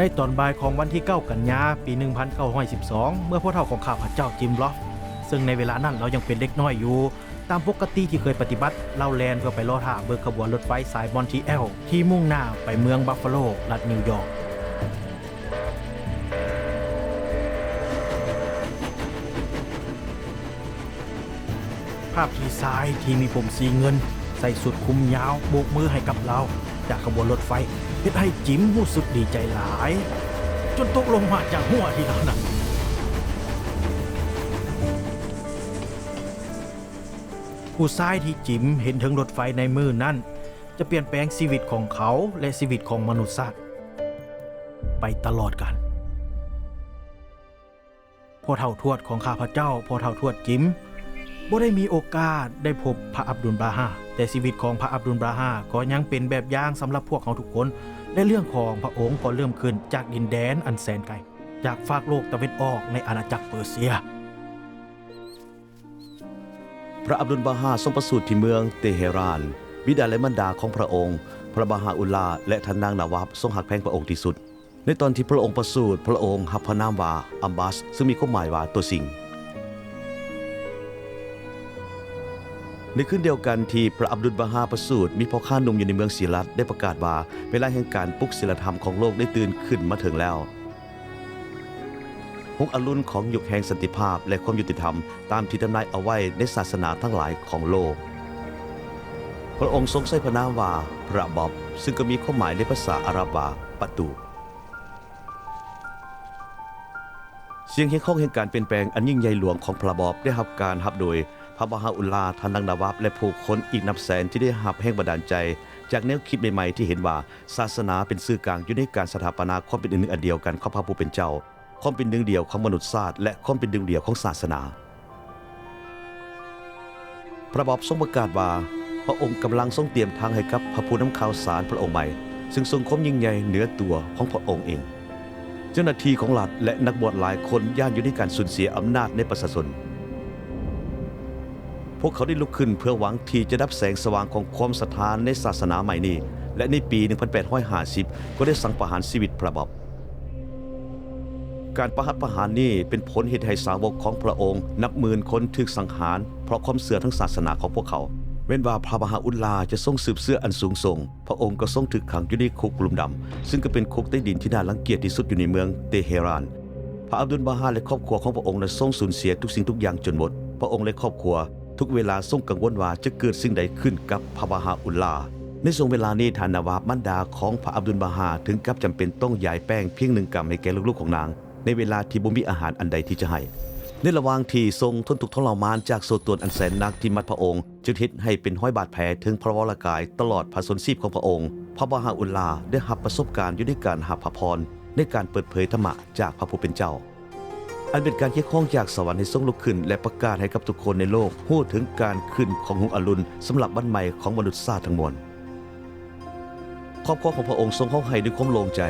ในตอนบ่ายของวันที่9กันยาปี 1912 เมื่อพวกเฒ่าของข้าพเจ้าจิมลอฟซึ่งในเวลานั้นเรายังเป็นเด็กน้อยอยู่ตามปกติที่เคยปฏิบัติเล่าแลนเพื่อไปรอท่าเบิกขบวนรถไฟสายมอนทีเอลที่มุ่งหน้าไปเมืองบัฟฟาโลรัฐนิวยอร์กภาพที่ซ้ายที่มีผมสีเงินใส่สุดคุมยาวโบกมือให้กับเราจากขบวนรถไฟเฮ็ดให้จิมรู้สึกดีใจหลายจนตกลงมาจากหัวที่นั้นผู้ชายที่จิมเห็นถึงรถไฟในมือนั้นจะเปลี่ยนแปลงชีวิตของเขาและชีวิตของมนุษย์ชาติไปตลอดกันพ่อเฒ่าทวดของข้าพเจ้าพ่อเฒ่าทวดจิมบ่ได้มีโอกาสได้พบพระอับดุลบาฮาแต่ชีวิตของพระอับดุลบาฮาก็ยังเป็นแบบอย่างสำหรับพวกเขาทุกคนและเรื่องของพระองค์ก็เริ่มขึ้นจากดินแดนอันแสนไกลจากฝากโลกตะวันออกในอาณาจักรเปอร์เซียพระอับดุลบาฮาทรงประสูติที่เมืองเตเฮรานบิดาและมารดาของพระองค์พระบาฮาอุลลาและท่านนางนาวาบทรงหักแพงพระองค์ที่สุดในตอนที่พระองค์ประสูติพระองค์รับพระนามว่าอัมบาสซึ่งมีความหมายว่าตัวสิงในคืนเดียวกันที่พระอับดุลบาฮาประสูติมีพ่อข้าหนุ่มอยู่ในเมืองศิลัดได้ประกาศว่าเวลาแห่งการปลุกศีลธรรมของโลกได้ตื่นขึ้นมาถึงแล้วฮุกอรุณของยุคแห่งสันติภาพและความยุติธรรมตามที่ทำนายเอาไว้ในศาสนาทั้งหลายของโลกพระองค์ทรงใช้พระนามว่าพระบอบซึ่งก็มีความหมายในภาษาอาหรับว่าประตูเสียงเฮียงข้องแห่งการเปลี่ยนแปลงอันยิ่งใหญ่หลวงของพระบอบได้รับการรับโดยพระบาฮาอุลลาท่านนางนาวาบและผู้คนอีกนับแสนที่ได้รับแห่งบันดาลใจจากแนวคิดใหม่ๆที่เห็นว่าศาสนาเป็นสื่อกลางอยู่ในการสถาปนาความเป็นหนึ่งอันเดียวกันของพระผู้เป็นเจ้าความเป็นหนึ่งเดียวของมนุษยชาติและความเป็นหนึ่งเดียวของศาสนาพระบอบทรงประกาศว่าพระองค์กำลังทรงเตรียมทางให้กับพระผู้นำข่าวสารพระองค์ใหม่ซึ่งทรงความยิ่งใหญ่เหนือตัวของพระองค์เองเจ้าหน้าที่ของรัฐและนักบวชหลายคนย่านอยู่ในการสูญเสียอำนาจในประชาชนพวกเขาได้ลุกขึ้นเพื่อหวังที่จะดับแสงสว่างของความศรัทธาในศาสนาใหม่นี้และในปี 1850 ก็ได้สังประหารชีวิตพระบอบการประหารนี้เป็นผลเหตุให้สาวกของพระองค์นับหมื่นคนถูกสังหารเพราะความเสื่อทั้งศาสนาของพวกเขาเว้นว่าพระบาฮาอุลลาจะทรงสืบเสื้ออันสูงส่งพระองค์ก็ทรงถูกขังอยู่ในคุกหลุมดำซึ่งก็เป็นคุกใต้ดินที่น่ารังเกียจที่สุดอยู่ในเมืองเตเฮรานพระอับดุลบาฮาและครอบครัวของพระองค์ได้ทรงสูญเสียทุกสิ่งทุกอย่างจนหมดพระองค์และครอบครัวทุกเวลาทรงกังวลว่าจะเกิดสิ่งใดขึ้นกับพระบาฮาอุลลาในช่วงเวลานี้ท่านนาวาบมารดาของพระอับดุลบาฮาถึงกับจำเป็นต้องย้ายแป้งเพียง1 กำให้แก่ลูกๆของนางในเวลาที่บ่มีอาหารอันใดที่จะให้ในระหว่างที่ทรงทนทุกข์ทรมานจากโซ่ตรวนอันแสนหนักที่มัดพระองค์จึงเฮ็ดให้เป็นห้อยบาดแผลถึงพระวรกายตลอดพระชนชีพของพระองค์พระบาฮาอุลลาได้รับประสบการณ์อยู่ในการรับพระพรในการเปิดเผยธรรมะจากพระผู้เป็นเจ้าอันเป็นการเกี่ยวข้องจากสวรรค์ให้ทรงลุกขึ้นและประกาศให้กับทุกคนในโลกรู้ถึงการขึ้นของฮุกอรุณสำหรับวันใหม่ของมนุษยชาติทั้งมวลครอบครัวของพระองค์ทรงเข้าให้ด้วยความโล่งใจ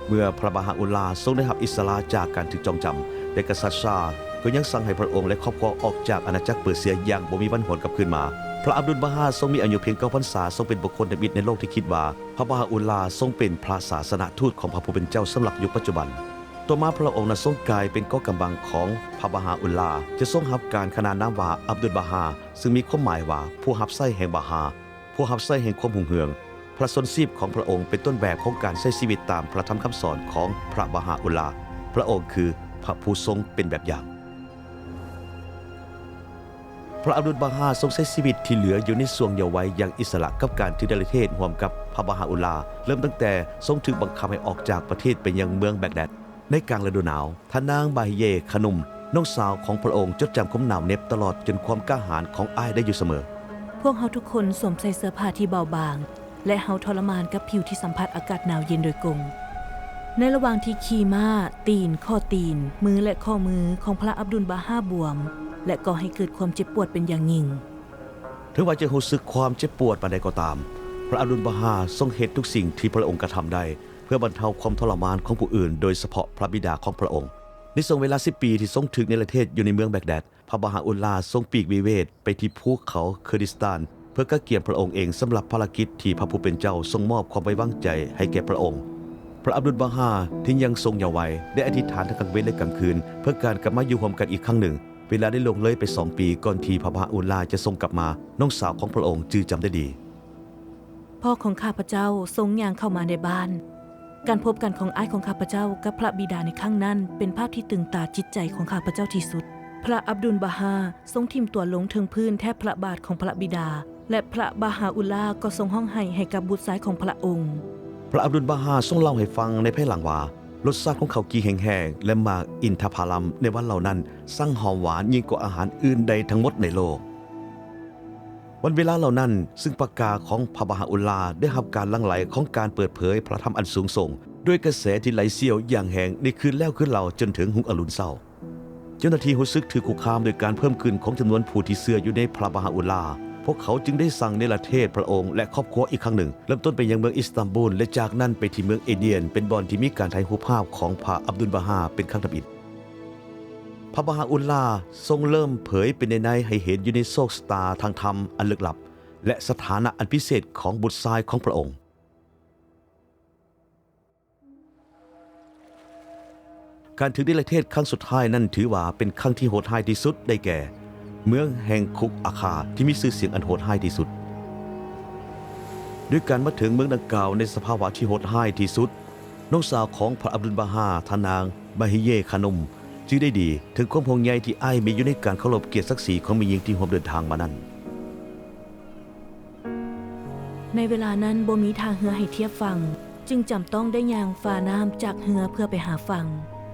เมื่อพระบาฮาอุลลาทรงได้รับอิสระจากการถูกจองจำและกษัตริย์ชาก็ยังสั่งให้พระองค์และครอบครัวออกจากอาณาจักรเปอร์เซียอย่างบ่มีวันหวนกลับคืนมาพระอับดุลบาฮาทรงมีอายุเพียง9 พรรษาทรงเป็นบุคคลเดบิดในโลกที่คิดว่าพระบาฮาอุลลาทรงเป็นพระศาสนทูตของพระผู้เป็นเจ้าสำหรับยุคปัจจุบันต่อมาพระองค์นั้นทรงกลายเป็นเกาะกำบังของพระบาฮาอุลลาจะทรงรับการขนานนามว่าอับดุลบาฮาซึ่งมีความหมายว่าผู้รับใช้แห่งบาฮาผู้รับใช้แห่งความหุ่งเหืองพระชนชีพของพระองค์เป็นต้นแบบของการใช้ชีวิตตามพระธรรมคำสอนของพระบาฮาอุลลาพระองค์คือพระผู้ทรงเป็นแบบอย่างพระอับดุลบาฮาทรงใช้ชีวิตที่เหลืออยู่ในช่วงเยาว์วัยอย่างอิสระกับการถือดาริเทศร่วมกับ พระบาฮาอุลลาห์เริ่มตั้งแต่ทรงถูกบังคับให้ออกจากประเทศไปยังเมืองแบกแดดในกลางฤดูหนาวท่านางบาฮิเยขนุมน้องสาวของพระองค์จดจำความหนาวเหน็บตลอดจนความกล้าหาญของอ้ายได้อยู่เสมอพวกเฮาทุกคนสวมใส่เสื้อผ้าที่เบาบางและเฮาทรมานกับผิวที่สัมผัสอากาศหนาวเย็นโดยกงในระหว่างที่ขี่ม้าตีนข้อตีนมือและข้อมือของพระอับดุลบาฮาบวมและก่อให้เกิดความเจ็บปวดเป็นอย่างยิ่งถึงว่าจะรู้สึกความเจ็บปวดปานใดก็ตามพระอับดุลบาฮาทรงเฮ็ดทุกสิ่งที่พระองค์กระทำได้เพื่อบรรเทาความทรมานของผู้อื่นโดยเฉพาะพระบิดาของพระองค์ในช่วงเวลา10 ปีที่ทรงถึกในประเทศอยู่ในเมืองแบกแดดพระบาฮาอุลลาห์ทรงปีกวิเวกไปที่ภูเขาเคอร์ดิสตานเพื่อกเกียรติพระองค์เองสำหรับภารกิจที่พระผู้เป็นเจ้าทรงมอบความไว้วางใจให้แก่พระองค์พระอับดุลบาฮาที่ยังทรงเยาว์วัยได้อธิษฐานทั้งกลางเว้นและกลางคืนเพื่อการกลับมาอยู่ร่วมกันอีกครั้งหนึ่งเวลาได้ลงเลยไป2 ปีก่อนที่พระบาฮาอุลลาห์จะทรงกลับมาน้องสาวของพระองค์จื้อจำได้ดีพ่อของข้าพเจ้าทรงย่างเข้ามาในบ้านการพบกันของอ้ายของข้าพเจ้ากับพระบิดาในครั้งนั้นเป็นภาพที่ตึงตาจิตใจของข้าพเจ้าที่สุดพระอับดุลบาฮาทรงทิ่มตัวลงถึงพื้นแทบพระบาทของพระบิดาและพระบาฮาอุลลาห์ก็ทรงห้องให้กับบุตรชายของพระองค์พระอับดุลบาฮาทรงเล่าให้ฟังในภายหลังว่ารสชาติของข้าวกีแห้งๆและหมากอินทผลัมในวันเหล่านั้นสั่งหอมหวานยิ่งกว่าอาหารอื่นใดทั้งหมดในโลกวันเวลาเหล่านั้นซึ่งปากกาของพระบาฮาอุลลาห์ได้รับการหลั่งไหลของการเปิดเผยพระธรรมอันสูงส่งด้วยกระแสที่ไหลเชี่ยวอย่างแห้งในคืนแล้วคืนเล่าจนถึงหุงอรุณเศร้าเจ้าหน้าที่รู้สึกถือคุกคามโดยการเพิ่มขึ้นของจำนวนผู้ที่เชื่ออยู่ในพระบาฮาอุลลาห์พวกเขาจึงได้สั่งเนรเทศพระองค์และครอบครัวอีกครั้งหนึ่งเริ่มต้นไปยังเมืองอิสตันบูลและจากนั้นไปที่เมืองเอเดียนเป็นบ่อนที่มีการถ่ายรูปภาพของพระอับดุลบาฮาเป็นครั้งทำอิฐพระบาฮาอุลลาห์ทรงเริ่มเผยเป็นในให้เห็นอยู่ในโชคชะตาทางธรรมอันลึกลับและสถานะอันพิเศษของบุตรชายของพระองค์การถือนิรเทศครั้งสุดท้ายนั้นถือว่าเป็นครั้งที่โหดร้ายที่สุดได้แก่เมืองแห่งคุกอาคาที่มีชื่อเสียงอันโหดร้ายที่สุดด้วยการมาถึงเมืองดังกล่าวในสภาวะที่โหดร้ายที่สุดน้องสาวของพระอับดุลบาฮาทานางบาฮิเยขนุมจึงได้ดีถึงความห่วงใยที่อ้ายมีอยู่ในการเคารพเกียรติศักดิ์ศรีของแม่หญิงที่ร่วมเดินทางมานั้นในเวลานั้นบ่มีทางเรือให้เทียบฝั่งจึงจำต้องได้ย่างฝ่าน้ำจากเรือเพื่อไปหาฝั่ง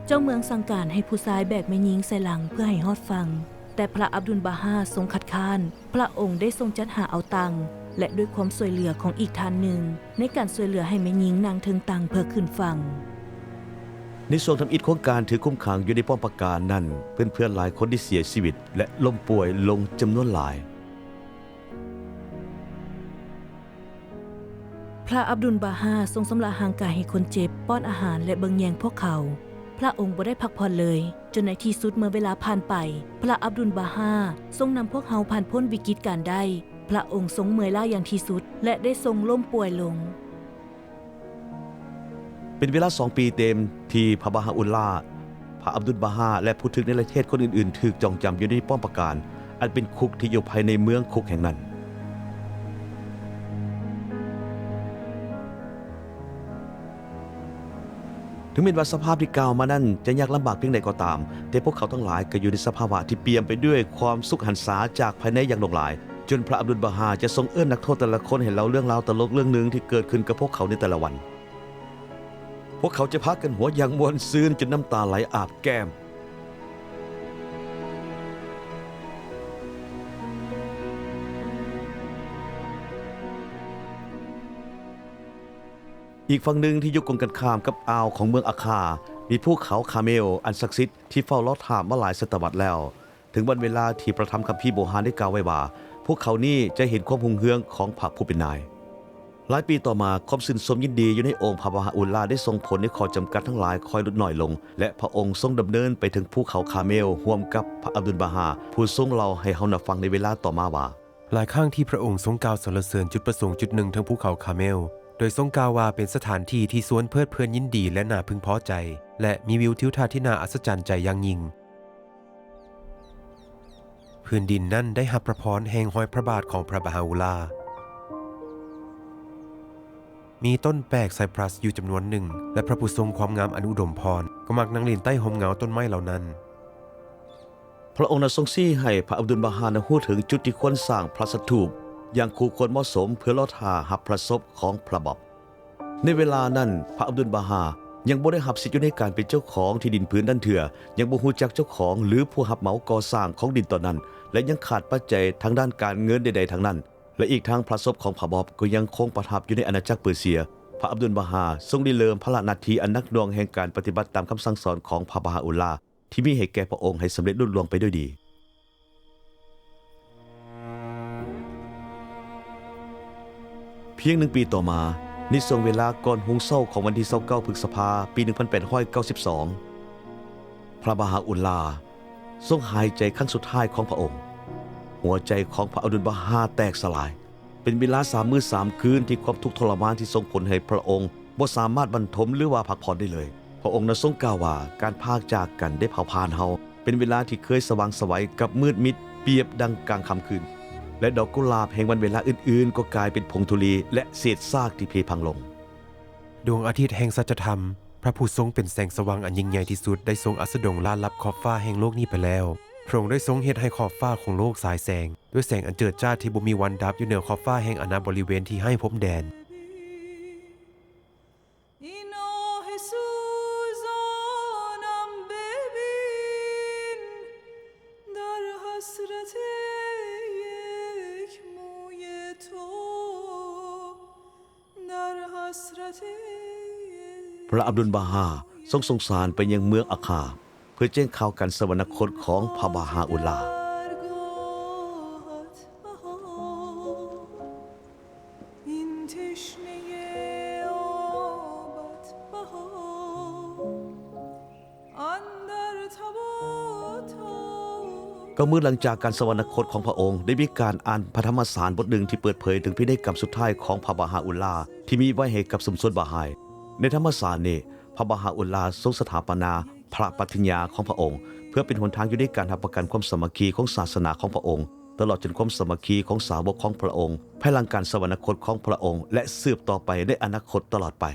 เจ้าเมืองสั่งการให้ผู้ชายแบกแม่หญิงใส่หลังเพื่อให้ฮอดฝั่งแต่พระอับดุลบาฮาทรงคัดค้านพระองค์ได้ทรงจัดหาเอาตังและด้วยความช่วยเหลือของอีกท่านหนึ่งในการช่วยเหลือให้แม่หญิงนางถึงตังเพื่อขึ้นฝั่งในช่วงทำอิฐของการถือคุมขังอยู่ในป้อมปราการนั้นเพื่อนๆหลายคนที่เสียชีวิตและล้มป่วยลงจำนวนหลายพระอับดุลบาฮาทรงสำราญร่างกายให้คนเจ็บป้อนอาหารและเบิ่งแยงพวกเขาพระองค์บ่ได้พักผ่อนเลยจนในที่สุดเมื่อเวลาผ่านไปพระอับดุลบาฮาทรงนำพวกเขาผ่านพ้นวิกฤตการได้พระองค์ทรงเมื่อยล้าอย่างที่สุดและได้ทรงล้มป่วยลงเป็นเวลา2 ปีเต็มที่พระบาฮาอุลลาห์พระอับดุลบาฮาและผู้ถึกในประเทศคนอื่นๆถูกจองจำอยู่ในป้อมปราการอันเป็นคุกที่อยู่ภายในเมืองคุกแห่งนั้นถึงแม้ว่าสภาพที่กล่าวมานั้นจะยากลำบากเพียงใดก็ตามแต่พวกเขาทั้งหลายก็อยู่ในสภาวะที่เปี่ยมไปด้วยความสุขหันษาจากภายในอย่างหลากหลายจนพระอับดุลบาฮาจะทรงเอื้อนนักโทษแต่ละคนให้เล่าเรื่องราวตลกเรื่องหนึ่งที่เกิดขึ้นกับพวกเขาในแต่ละวันพวกเขาจะพากันหัวอย่างมวนซื่นจนน้ำตาไหลอาบแก้มอีกฝั่งหนึ่งที่อยู่ตรงกันข้ามกับอ่าวของเมืองอาคามีภูเขาคาเมลอันศักดิ์สิทธิ์ที่เฝ้ารอถามมาหลายศตวรรษแล้วถึงวันเวลาที่พระธรรมคัมภีร์โบราณได้กล่าวไว้ว่าพวกเขานี่จะเห็นความหุ่งเฮืองของพระผู้เป็นนายหลายปีต่อมาความชื่นชมยินดีอยู่ในองค์พระบาฮาอุลลาห์ได้ส่งผลให้ข้อจำกัดทั้งหลายค่อยลดน้อยลงและพระองค์ทรงดำเนินไปถึงภูเขาคาเมลร่วมกับพระอับดุลบาฮาผู้ทรงเล่าให้เฮาได้ฟังในเวลาต่อมาว่าหลายครั้งที่พระองค์ทรงกล่าวสรรเสริญจุดประสงค์จุดหนึ่งทั้งภูเขาคาเมลโดยทรงกล่าวว่าเป็นสถานที่ที่สวนเพลิดเพลินยินดีและน่าพึงพอใจและมีวิวทิวทัศน์ที่น่าอัศจรรย์ใจอย่างยิ่งพื้นดินนั้นได้รับพระพรแห่งห้อยพระบาทของพระบาฮาอุลลาห์มีต้นแปลกไซปรัสอยู่จำนวนหนึ่งและพระผู้ทรงความงามอนุดมพรก็มักนั่งเล่นใต้ห่มเงาต้นไม้เหล่านั้นพระองค์ทรงชี้ให้พระอับดุลบาฮาพูดถึงจุดที่ควรสร้างพระสถูป อย่างคู่ควรเหมาะสมเพื่อรอท่ารับพระศพของพระบอบในเวลานั้นพระอับดุลบาฮายังบ่ได้รับสิทธิ์อยู่ในการเป็นเจ้าของที่ดินพื้นดันเถื่อยังบ่ฮู้จักเจ้าของหรือผู้รับเหมาก่อสร้างของดินตอนนั้น และยังขาดปัจจัยทางด้านการเงินใดๆทั้งนั้นและอีกทางพระศพของพระบอบก็ยังคงประทับอยู่ในอาณาจักรเปอร์เซียพระอับดุลบาฮาทรงได้เริ่มพระราชหน้าที่อันหนักหน่วงแห่งการปฏิบัติตามคำสั่งสอนของพระบาฮาอุลลาห์ที่มีให้แก่พระองค์ให้สำเร็จลุล่วงไปด้วยดีเพียง1 ปีต่อมาในช่วงเวลาก่อนหุงเศร้าของวันที่29พฤษภาคมปี 1892 พระบาฮาอุลลาห์ทรงหายใจครั้งสุดท้ายของพระองค์หัวใจของพระอับดุลบาฮาแตกสลายเป็นเวลา3 มื้อ 3 คืนที่ความทุกข์ทรมานที่ส่งผลให้พระองค์บ่สามารถบรรทมหรือว่าพักผ่อนได้เลยพระองค์นั้นทรงกล่าวว่าการพากจากกันได้เผาผลาญเฮาเป็นเวลาที่เคยสว่างไสวกับมืดมิดเปรียบดังกลางค่ำคืนและดอกกุหลาบแห่งวันเวลาอื่นๆก็กลายเป็นผงธุลีและเศษซากที่เพพังลงดวงอาทิตย์แห่งสัจธรรมพระผู้ทรงเป็นแสงสว่างอันยิ่งใหญ่ที่สุดได้ทรงอัสดงลาลับขอบฟ้าแห่งโลกนี้ไปแล้วพระองค์ได้ทรงเฮ็ดให้ขอบฟ้าของโลกสายแสงด้วยแสงอันเจิดจ้าที่บ่มีวันดับอยู่เหนือขอบฟ้าแห่งอาณาบริเวณที่ให้พบแดนพระอับดุลบาฮาทรงสงสารไปยังเมืองอาคาเพื่อแจ้งข่าวการสวรรคตของพระบาฮาอุลลาห์ก็เมื่อหลังจากการสวรรคตของพระองค์ได้มีการอ่านพระธรรมสารบทหนึ่งที่เปิดเผยถึงพินัยกรรมสุดท้ายของพระบาฮาอุลลาห์ที่มีไว้ให้กับสมสวนบาฮายในธรรมสารนี้พระบาฮาอุลลาห์ทรงสถาปนาพระปฏิญญาของพระองค์เพื่อเป็นหนทางอยู่ในการรับประกันความสามัคคีของศาสนาของพระองค์ตลอดจนความสามัคคีของสาวกของพระองค์ภายหลังการสวรรคตของพระองค์และสืบต่อไปในอนาคตตลอดไป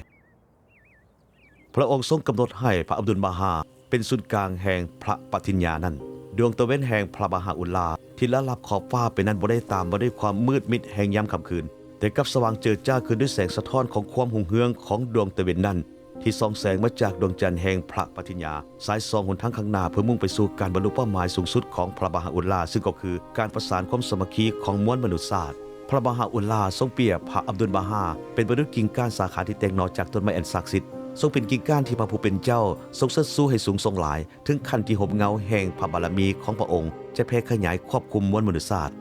พระองค์ทรงกำหนดให้พระอับดุลบาฮาเป็นศูนย์กลางแห่งพระปฏิญญานั้นดวงตะเว้นแห่งพระบาฮาอุลลาห์ที่ละลับขอบฟ้าไปนั้นบ่ได้ตามมาด้วยความมืดมิดแห่งยามค่ำคืนแต่กับสว่างเจิดจ้าขึ้นด้วยแสงสะท้อนของความหุ่งเฮืองของดวงตะเวนนั้นที่ส่องแสงมาจากดวงจันทร์แห่งพระปฏิญญาสายส่องหนทางข้างหน้าเพื่อมุ่งไปสู่การบรรลุเป้าหมายสูงสุดของพระบาฮาอุลลาห์ซึ่งก็คือการประสานความสามัคคีของมวลมนุษยชาติพระบาฮาอุลลาห์ทรงเปรียบพระอับดุลบาฮาเป็นมนุษย์กิ่งก้านสาขาที่แตกหน่อจากต้นไม้อันศักดิ์สิทธิ์ทรงเป็นกิ่งก้านที่พระผู้เป็นเจ้าทรงเชิดสู้ให้สูงทรงหลายถึงขั้นที่ห่มเงาแห่งพระบารมีของพระองค์จะแผ่ขยายครอบคลุมมวลมนุษยชาติ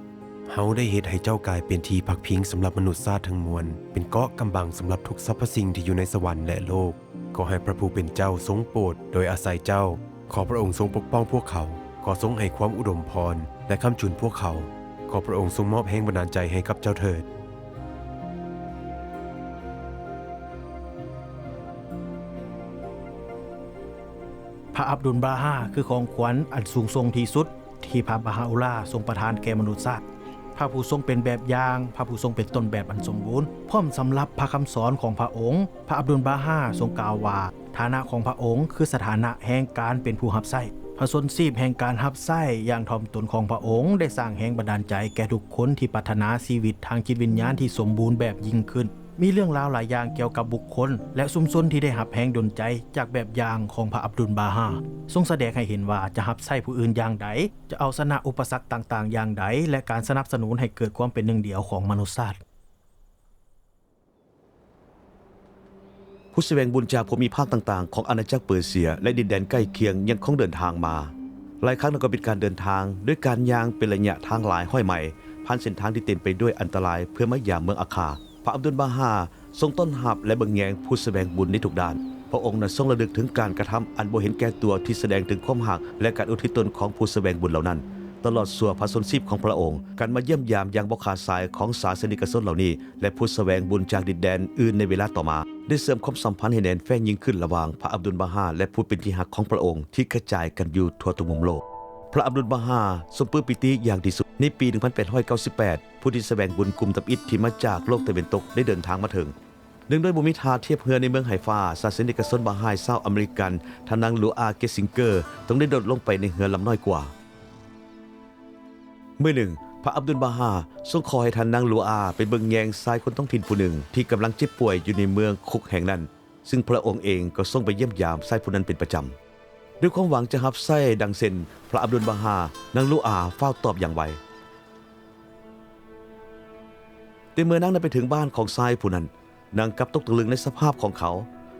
เฮาได้เฮ็ดให้เจ้ากลายเป็นที่พักพิงสำหรับมนุษยชาติทั้งมวลเป็นเกาะกำบังสำหรับทุกสรรพสิ่งที่อยู่ในสวรรค์และโลกขอให้พระผู้เป็นเจ้าทรงโปรดโดยอาศัยเจ้าขอพระองค์ทรงปกป้องพวกเขาขอทรงให้ความอุดมพรและค้ำจุนพวกเขาขอพระองค์ทรงมอบแห่งบันดาลใจให้กับเจ้าเถิดพระอับดุลบาฮาคือของขวัญอันสูงส่งที่สุดที่พระบาฮาอุลลาห์ทรงประทานแก่มนุษยชาติพระผู้ทรงเป็นแบบอย่างพระผู้ทรงเป็นต้นแบบอันสมบูรณ์พร้อมสำหรับพระคำสอนของพระองค์พระอับดุลบาฮาทรงกล่าวว่าฐานะของพระองค์คือสถานะแห่งการเป็นผู้รับใช้พระชนชีพแห่งการรับใช้อย่างถ่อมตนของพระองค์ได้สร้างแรงบันดาลใจแก่ทุกคนที่ปรารถนาชีวิตทางจิตวิญญาณที่สมบูรณ์แบบยิ่งขึ้นมีเรื่องราวหลายอย่างเกี่ยวกับบุคคลและชุมชนที่ได้รับแรงดลใจจากแบบอย่างของพระอับดุลบาฮาทรงแสดงให้เห็นว่าจะรับใช้ผู้อื่นอย่างใดจะเอาชนะอุปสรรคต่างๆอย่างใดและการสนับสนุนให้เกิดความเป็นหนึ่งเดียวของมนุษยชาติผู้แสวงบุญจากภูมิภาคต่างๆของอาณาจักรเปอร์เซียและดินแดนใกล้เคียงยังคงเดินทางมาหลายครั้งก็เป็นการเดินทางด้วยการย่างเป็นระยะทางหลายห้อยใหม่ผ่านเส้นทางที่เต็มไปด้วยอันตรายเพื่อมายามเมืองอาคาพระอับดุลบาฮาทรงต้อนรับและเบิ่งแยงผู้แสวงบุญในทุกด้านพระองค์นั้นทรงระลึกถึงการกระทำอันบ่เห็นแก่ตัวที่แสดงถึงความหักและการอุทิศตนของผู้แสวงบุญเหล่านั้นตลอดส่วนพระชนชีพของพระองค์การมาเยี่ยมยามอย่างบ่ขาดสายของศาสนิกชนเหล่านี้และผู้แสวงบุญจากดินแดนอื่นในเวลาต่อมาได้เสริมความสัมพันธ์ให้แน่นแฟ้นยิ่งขึ้นระหว่างพระอับดุลบาฮาและผู้เป็นที่รักของพระองค์ที่กระจายกันอยู่ทั่วทุกมุมโลกพระอับดุลบาฮาทรงปลื้มปิติอย่างที่สุดในปี 1898 ผู้ที่แสวงบุญกลุ่มตับอิฐที่มาจากโลกตะวันตกได้เดินทางมาถึงเนื่องด้วยบุมิทาเทียบเรือในเมืองไฮฟาศาสนิกชนบาฮายชาวอเมริกันทานางลูอาเกสซิงเกอร์ต้องได้โดดลงไปในเรือลำน้อยกว่าเมื่อหนึ่ง พระอับดุลบาฮาทรงขอให้ท่านนางลูอาไปเบิ่งแยงชายคนท้องถิ่นผู้หนึ่งที่กำลังเจ็บป่วยอยู่ในเมืองคุกแห่งนั้นซึ่งพระองค์เองก็ทรงไปเยี่ยมยามชายผู้นั้นเป็นประจำด้วยความหวังจะรับใช้ดังเส้นพระอับดุลบาฮานางลูอาเฝ้าตอบอย่างไวแต่เมื่อนางนั้นไปถึงบ้านของชายผู้นั้นนางกลับตกตะลึงในสภาพของเขา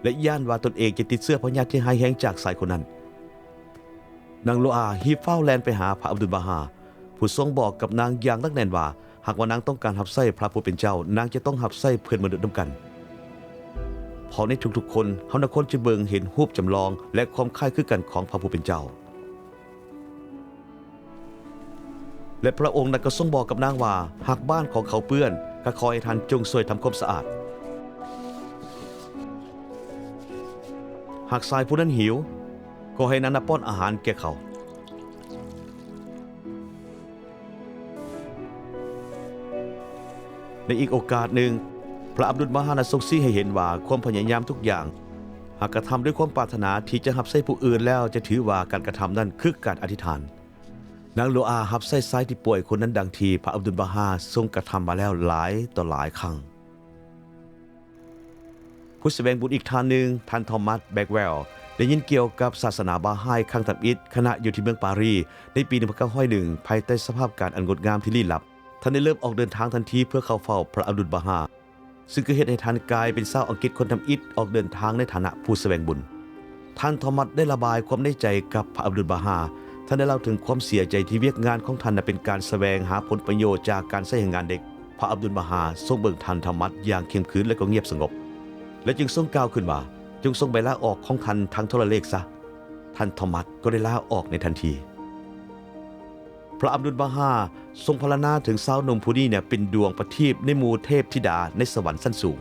และย่านว่าตนเองจะติดเสื้อพญาติที่หายแห้งจากชายคนนั้นนางลูอาฮีบเฝ้าแลนไปหาพระอับดุลบาฮาผู้ทรงบอกกับนางอย่างนักแน่นว่าหากว่านางต้องการรับใช้พระผู้เป็นเจ้านางจะต้องรับใช้เพื่อนมนุษย์ด้วยกันพอในทุกๆคนเฮานักคนจะเบิ่งเห็นรูปจำลองและความคล้ายคือกันของพระผู้เป็นเจ้าและพระองค์นั้นก็ทรงบอกกับนางว่าหากบ้านของเขาเปื้อนก็ขอให้ท่านจงช่วยทำความสะอาดหากชายผู้นั้นหิวก็ให้นางป้อนอาหารแก่เขาในอีกโอกาสหนึ่งพระอับดุลบาฮาทรงชี้ให้เห็นว่าความพยายามทุกอย่างหากกระทำด้วยความปรารถนาที่จะรับใช้ผู้อื่นแล้วจะถือว่าการกระทำนั้นคือการอธิษฐานนางโลอารับใช้ชายที่ป่วยคนนั้นดังที่พระอับดุลบาฮาทรงกระทำมาแล้วหลายต่อหลายครั้งผู้แสดงบุญอีกท่านหนึ่งท่านทอมัสแบกแวลได้ยินเกี่ยวกับศาสนาบาฮายครั้งตับอิฐขณะอยู่ที่เมืองปารีสในปี 1901 ภายใต้สภาพการอันงดงามที่ลี้ลับท่านได้เริ่มออกเดินทางทันทีเพื่อเข้าเฝ้าพระอับดุลบาฮาซึ่งก็เหตุให้ท่านกลายเป็นชาวอังกฤษคนทำอิฐออกเดินทางในฐานะผู้แสวงบุญท่านทอมัสได้ระบายความในใจกับพระอับดุลบาฮาท่านได้เล่าถึงความเสียใจที่เวียกงานของท่านเป็นการแสวงหาผลประโยชน์จากการใช้งานเด็กพระอับดุลบาฮาทรงเบิ่งท่านทอมัสอย่างเข้มขืนและก็เงียบสงบและจึงทรงกล่าวขึ้นว่าจงทรงใบลาออกของท่านทางโทรเลขซะท่านทอมัสก็ได้ลาออกในทันทีพระอับดุลบาฮาทรงพรรณนาถึงสาวหนุ่มผู้นี้เป็นดวงประทีปในหมู่เทพธิดาในสวรรค์ชั้นสูง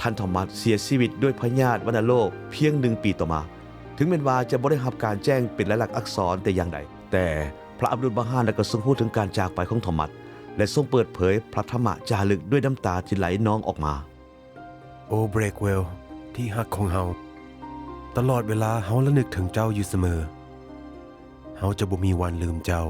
ท่านทอมัสเสียชีวิตด้วยพยาธิวัณโรคเพียง1 ปีต่อมาถึงแม้ว่าจะบ่ได้รับการแจ้งเป็นลายลักษณ์อักษรแต่อย่างใดแต่พระอับดุลบาฮาก็ทรงพูดถึงการจากไปของทอมัสและทรงเปิดเผยพระธรรมจารึกด้วยน้ำตาที่ไหลนองออกมาโอ้เบรกเวลที่ฮักของเฮาตลอดเวลาเฮาระลึกถึงเจ้าอยู่เสมอเฮาจะบ่มีวันลืมเจ้า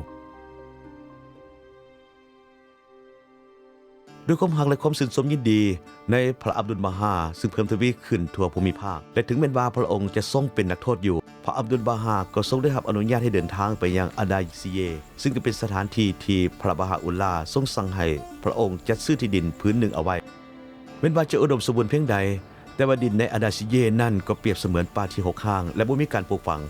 ด้วยความหักและความชื่นชมยินดีในพระอับดุลบาฮาซึ่งเพิ่มทวีขึ้นทั่วภูมิภาคและถึงแม้ว่าพระองค์จะทรงเป็นนักโทษอยู่พระอับดุลบาฮาก็ทรงได้รับอนุญาตให้เดินทางไปยังอาดาซิเยซึ่งก็เป็นสถานที่ที่พระบาฮาอุลลาทรงสั่งให้พระองค์จัดซื้อที่ดินพื้นหนึ่งเอาไว้แม้ว่าจะอุดมสมบูรณ์เพียงใดแต่ว่าดินในอาดาซิเยนั่นก็เปรียบเสมือนป่าที่หกข้างและบ่มีการปลูกฝัง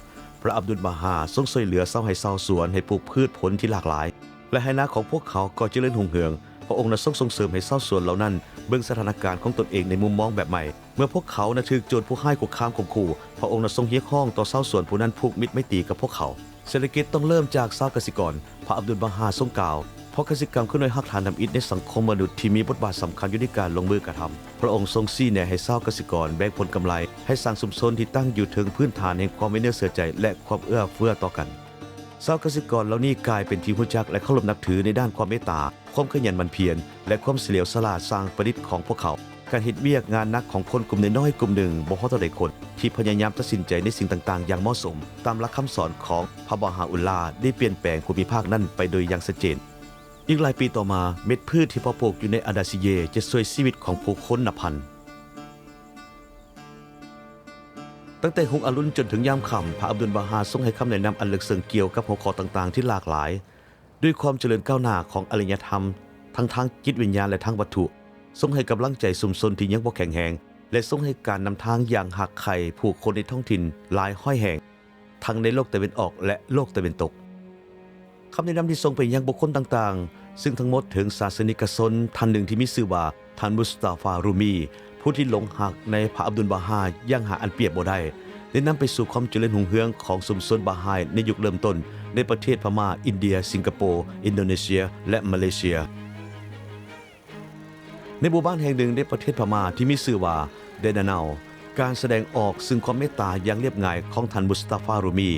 พระอับดุลบาฮาทรงช่วยเหลือชาวไร่ชาวสวนให้ปลูกพืชผลที่หลากหลายและให้นาของพวกเขาก็เจริญรุ่งเรืองพระองค์ทรงส่งเสริมให้ชาวสวนเหล่านั้นเบิ่งสถานการณ์ของตนเองในมุมมองแบบใหม่เมื่อพวกเขาถูกโจรผู้ร้ายคุกคามข่มขู่พระองค์ทรงเรียกร้องต่อชาวสวนผู้นั้นผูกมิตรไมตรีกับพวกเขาเศรษฐกิจต้องเริ่มจากชาวเกษตรกรพระอับดุลบาฮาทรงกล่าวเพราะกสิกรรมคือหน่วยฮักฐานทำอิฐในสังคมมนุษย์ที่มีบทบาทสำคัญอยู่ในการลงมือกระทำพระองค์ทรงชี้แนะให้ชาวเกษตรกรแบ่งผลกำไรให้สร้างชุมชนที่ตั้งอยู่ถึงพื้นฐานแห่งความไว้เนื้อเชื่อใจและความเอื้อเฟื้อต่อกันชาวเกษตรกรเหล่านี้กลายเป็นที่รู้จักและเคารพนับถือในด้านความเมตตาความขยันหมั่นเพียรและความเฉลียวฉลาดสร้างประดิษฐ์ของพวกเขาการเฮ็ดเวียกงานหนักของคนกลุ่มน้อยๆกลุ่มหนึ่งบ่พอต่อได้คนที่พยายามตัดสินใจในสิ่งต่างๆอย่างเหมาะสมตามหลักคำสอนของพระบาฮาอุลลาได้เปลี่ยนแปลงภูมิภาคนั้นไปโดยอย่างชัดเจนอีกหลายปีต่อมาเม็ดพืชที่เพาะปลูกอยู่ในอาดาซิเยจะช่วยชีวิตของผู้คนนับพันตั้งแต่หุงอรุณจนถึงยามค่ำพระอับดุลบาฮาทรงให้คำแนะนำอันลึกซึ้งเกี่ยวกับหัวข้อต่างๆที่หลากหลายด้วยความเจริญก้าวหน้าของอารยธรรมทั้งทางจิตวิญญาณและทางวัตถุทรงให้กำลังใจชุมชนที่ยังบ่แข็งแรงและทรงให้การนำทางอย่างหักไข่ผู้คนในท้องถิ่นหลายห้อยแห่งทั้งในโลกตะวันออกและโลกตะวันตกคำแนะนำที่ทรงไปยังบุคคลต่างๆซึ่งทั้งหมดถึงศาสนิกชนท่านหนึ่งที่มีชื่อว่าท่านมุสตาฟารูมีผู้ที่หลงหักในพระอับดุลบาฮาอย่างหาอันเปรียบบ่ได้ได้นำไปสู่ความเจริญรุ่งเรืองของชุมชนบาฮาในยุคเริ่มต้นในประเทศพม่าอินเดียสิงคโปร์อินโดนีเซียและมาเลเซียในหมู่บ้านแห่งหนึ่งในประเทศพม่าที่มีชื่อว่าเดนาเนาการแสดงออกซึ่งความเมตตาอย่างเรียบง่ายของท่านมุสตาฟารูมี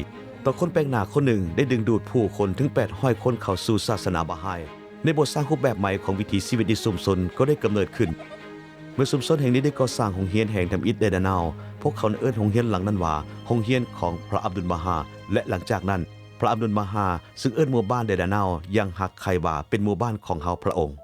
ต่อคนแปลกหน้าคนหนึ่งได้ดึงดูดผู้คนถึง800 คนเข้าสู่ศาสนาบาฮาในบทสร้างรูปแบบใหม่ของวิถีชีวิตในชุมชนก็ได้กำเนิดขึ้นเมื่อชุมชนแห่งนี้ได้ก่อสร้างโรงเรียนแห่งทำอิฐเดนาเนาพวกเขาเอิ้นโรงเรียนหลังนั้นว่าโรงเรียนของพระอับดุลบาฮาและหลังจากนั้น พระอับดุลมาฮาซึ่งเอิ้นหมู่บ้านเดดาเนายังหักใครว่าเป็นหมู่บ้านของเฮาพระองค์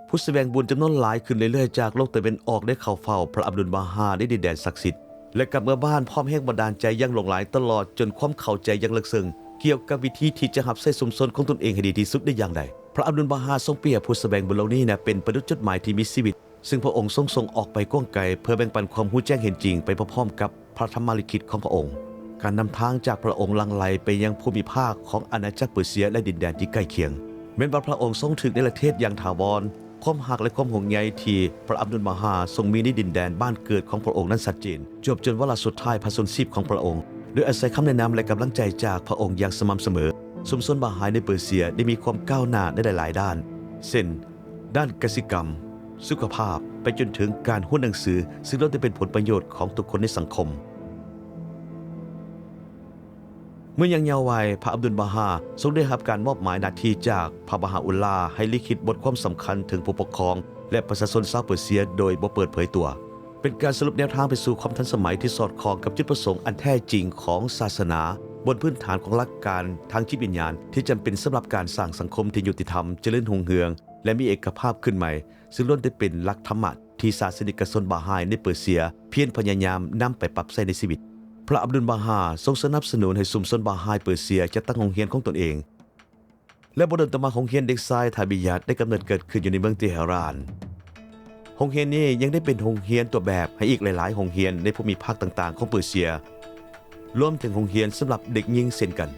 ผู้แสวงบุญจำนวนหลายขึ้นเรื่อยๆจากโลกตะวันออกได้เข้าเฝ้าพระอับดุลมาฮาในดินแดนศักดิ์สิทธิ์และกลับเมื่อบ้านพร้อมแห่งบันดาลใจยังหลงไหลตลอดจนความเข้าใจยังลึกซึ้งเกี่ยวกับวิธีที่จะหับใส่สมสนของตนเองให้ดีที่สุดได้อย่างใดพระอับดุลมาฮาทรงเปรียบผู้แสวงบุญเหล่านี้เป็นประดุจจดหมายที่มีชีวิตซึ่งพระองค์ทรงส่งออกไปกว้างไกลเพื่อแบ่งปันความรู้แจ้งเห็นจริงไปพร้อมๆกับพระธรรมลิขิตของพระองค์การนำทางจากพระองค์ลังไลไปยังภูมิภาคของอาณาจักรเปอร์เซียและดินแดนที่ใกล้เคียงแม้ว่าพระองค์ทรงถึกในประเทศอย่างถาวรความหักและความห่วงใยที่พระอับดุลมาฮาทรงมีในดินแดนบ้านเกิดของพระองค์นั้นชัดเจนจบจนวาระสุดท้ายพระชนชีพของพระองค์โดยอาศัยคำแนะนำและกำลังใจจากพระองค์อย่างสม่ำเสมอชุมชนบาฮายในเปอร์เซียได้มีความก้าวหน้าในหลายๆด้านเช่นด้านกสิกรรมสุขภาพไปจนถึงการหุ้นหนังสือซึ่งล้วนแต่เป็นผลประโยชน์ของทุกคนในสังคมเมื่อยังเยาว์วัยพระอับดุลบาฮาทรงได้รับการมอบหมายหน้าที่จากพระบาฮาอุลลาห์ให้ลิขิตบทความสำคัญถึงผู้ปกครองและประชาชนชาวเปอร์เซียโดยบ่เปิดเผยตัวเป็นการสรุปแนวทางไปสู่ความทันสมัยที่สอดคล้องกับจุดประสงค์อันแท้จริงของศาสนาบนพื้นฐานของหลักการทางจิตวิญญาณที่จำเป็นสำหรับการสร้างสังคมที่ยุติธรรมเจริญรุ่งเรืองและมีเอกภาพขึ้นใหม่ซึ่งล้วนได้เป็นหลักธรรมะที่ศาสนิกชนบาฮายในเปอร์เซียเพียรพยายามนำไปปรับใช้ในชีวิตพระอับดุลบาฮาทรงสนับสนุนให้ชุมชนบาฮายเปอร์เซียจัดตั้งโรงเรียนของตนเองและบ่ดนต่อมาโรงเรียนเด็กชายทาบิยัตได้กำเนิดเกิดขึ้นอยู่ในเมืองเตหะรานโรงเรียนนี้ยังได้เป็นโรงเรียนตัวแบบให้อีกหลายๆโรงเรียนในภูมิภาคต่างๆของเปอร์เซียรวมถึงโรงเรียนสำหรับเด็กหญิงเช่นกัน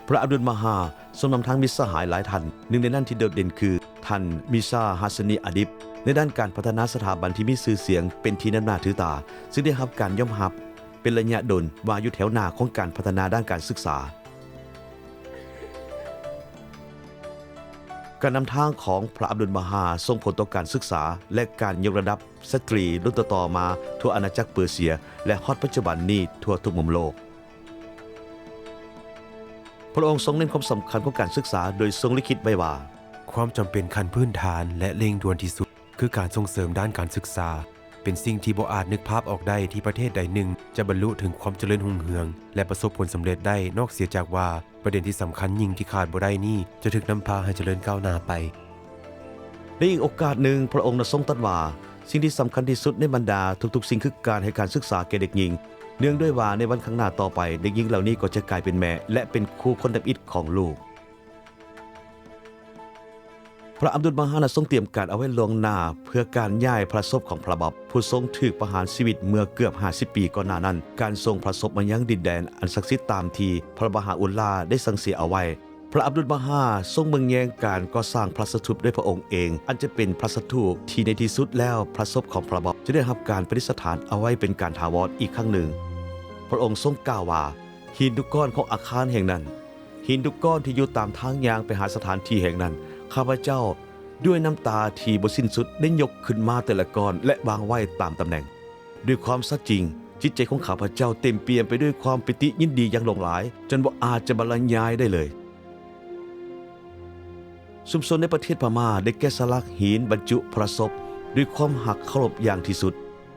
พระอับดุลมาฮาทรงนำทางมิตรสหายหลายท่านหนึ่งในนั้นที่โดดเด่นคือท่านมิซาฮัสนีอาดิบในด้านการพัฒนาสถาบันที่มีชื่อเสียงเป็นที่นับหน้าถือตาซึ่งได้รับการยอมรับเป็นระยะดลว่าอยู่แถวหน้าของการพัฒนาด้านการศึกษาการนำทางของพระอับดุลมาฮาส่งผลต่อการศึกษาและการยกระดับสตรีรุ่นต่อมาทั่วอาณาจักรเปอร์เซียและฮอดปัจจุบันนี้ทั่วทุกมุมโลกพระองค์ทรงเน้นความสำคัญของการศึกษาโดยทรงลิขิตไว้ว่าความจำเป็นขั้นพื้นฐานและเร่งด่วนที่สุดคือการส่งเสริมด้านการศึกษาเป็นสิ่งที่บ่อาจนึกภาพออกได้ที่ประเทศใดหนึ่งจะบรรลุถึงความเจริญรุ่งเรืองและประสบผลสำเร็จได้นอกเสียจากว่าประเด็นที่สำคัญยิ่งที่ขาดบ่ได้นี้จะถูกนำพาให้เจริญก้าวหน้าไปในอีกโอกาสหนึ่งพระองค์ทรงตรัสว่าสิ่งที่สำคัญที่สุดในบรรดาทุกๆสิ่งคือการให้การศึกษาแก่เด็กหญิงเนื่องด้วยว่าในวันข้างหน้าต่อไปเด็กหญิงเหล่านี้ก็จะกลายเป็นแม่และเป็นครูคนดำอิฐของลูกพระอับดุลมาฮาทรงเตรียมการเอาไว้ล่วงหน้าเพื่อการย้ายพระศพของพระบับผู้ทรงถูกประหารชีวิตเมื่อเกือบ50 ปีก่อนหน้านั้นการทรงพระศพมายังดินแดนอันศักดิ์สิทธิ์ตามที่พระบาฮาอุลลาห์ได้สั่งเสียเอาไว้พระอับดุลมาฮาทรงเบิ่งแยงการก่อสร้างพระสถูปด้วยพระองค์เองอันจะเป็นพระสถูปที่ในที่สุดแล้วพระศพของพระบับจะได้รับการประดิษฐานเอาไว้เป็นการถาวรอีกครั้งหนึ่งพระองค์ทรงกล่าวว่าหินทุกก้อนของอาคารแห่งนั้นหินทุกก้อนที่อยู่ตามทางยางไปหาสถานที่แห่งนั้นข้าพเจ้าด้วยน้ำตาที่บ่สิ้นสุดได้ยกขึ้นมาแต่ละก้อนและวางไว้ตามตำแหน่งด้วยความสัตย์จริงจิตใจของข้าพเจ้าเต็มเปี่ยมไปด้วยความปิติยินดีอย่างหลงหลายจนบ่อาจจะบรรยายได้เลยชุมชนในประเทศพม่าได้แกะสลักหินบรรจุพระศพด้วยความหักเคารพอย่างที่สุด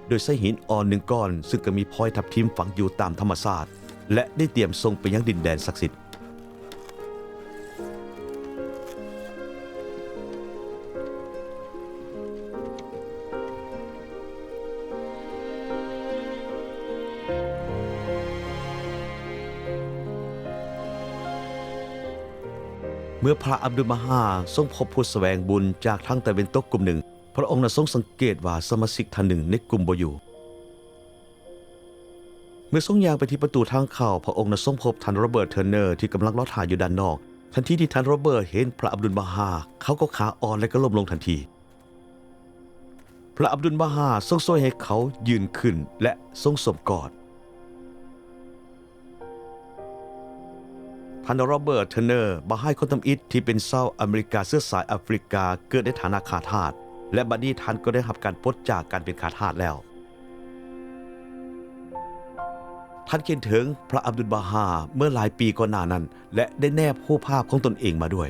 โดยใช้หินอ่อนหนึ่งก้อนซึ่งก็มีพลอยทับทิมฝังอยู่ตามธรรมชาติและได้เตรียมส่งไปยังดินแดนศักดิ์สิทธิ์เมื่อพระอับดุลมาฮาทรงพบผู้แสวงบุญจากทางตะวันตกกลุ่มหนึ่งพระองค์ทรงสังเกตว่าสมาชิกท่านหนึ่งในกลุ่มบ่อยู่เมื่อทรงย่างไปที่ประตูทางเข้าพระองค์ทรงพบท่านโรเบิร์ตเทอร์เนอร์ที่กำลังรอท่าอยู่ด้านนอกทันทีที่ท่านโรเบิร์ตเห็นพระอับดุลมาฮาเขาก็ขาอ่อนและก็ล้มลงทันทีพระอับดุลมาฮาทรงช่วยให้เขายืนขึ้นและทรงสวมกอดท่านโรเบิร์ตเทอร์เนอร์บาให้คนทำอิฐที่เป็นชาวอเมริกาเชื้อสายแอฟริกาเกิดในฐานะข้าทาสและบัดนี้ท่านก็ได้รับการปลดจากการเป็นข้าทาสแล้วท่านเขียนถึงพระอับดุลบาฮาเมื่อหลายปีก่อนหน้านั้นและได้แนบรูปภาพของตนเองมาด้วย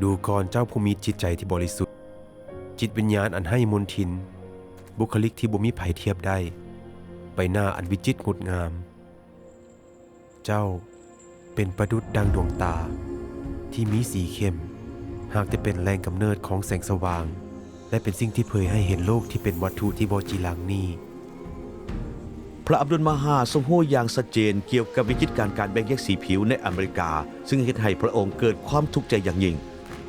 ดูก่อนเจ้าผู้มีจิตใจที่บริสุทธิ์ จิตวิญญาณอันให้มนทิน บุคลิกที่บ่มีไผเทียบได้ใบหน้าอันวิจิตรงดงาม เจ้าเป็นประดุจดังดวงตาที่มีสีเข้มหากจะเป็นแรงกำเนิดของแสงสว่างและเป็นสิ่งที่เผยให้เห็นโลกที่เป็นวัตถุที่บ่จีรังนี้ พระอับดุลมาฮาทรงรู้อย่างชัดเจนเกี่ยวกับวิกฤตการแบ่งแยกสีผิวในอเมริกาซึ่งเฮ็ดให้พระองค์เกิดความทุกข์ใจอย่างยิ่ง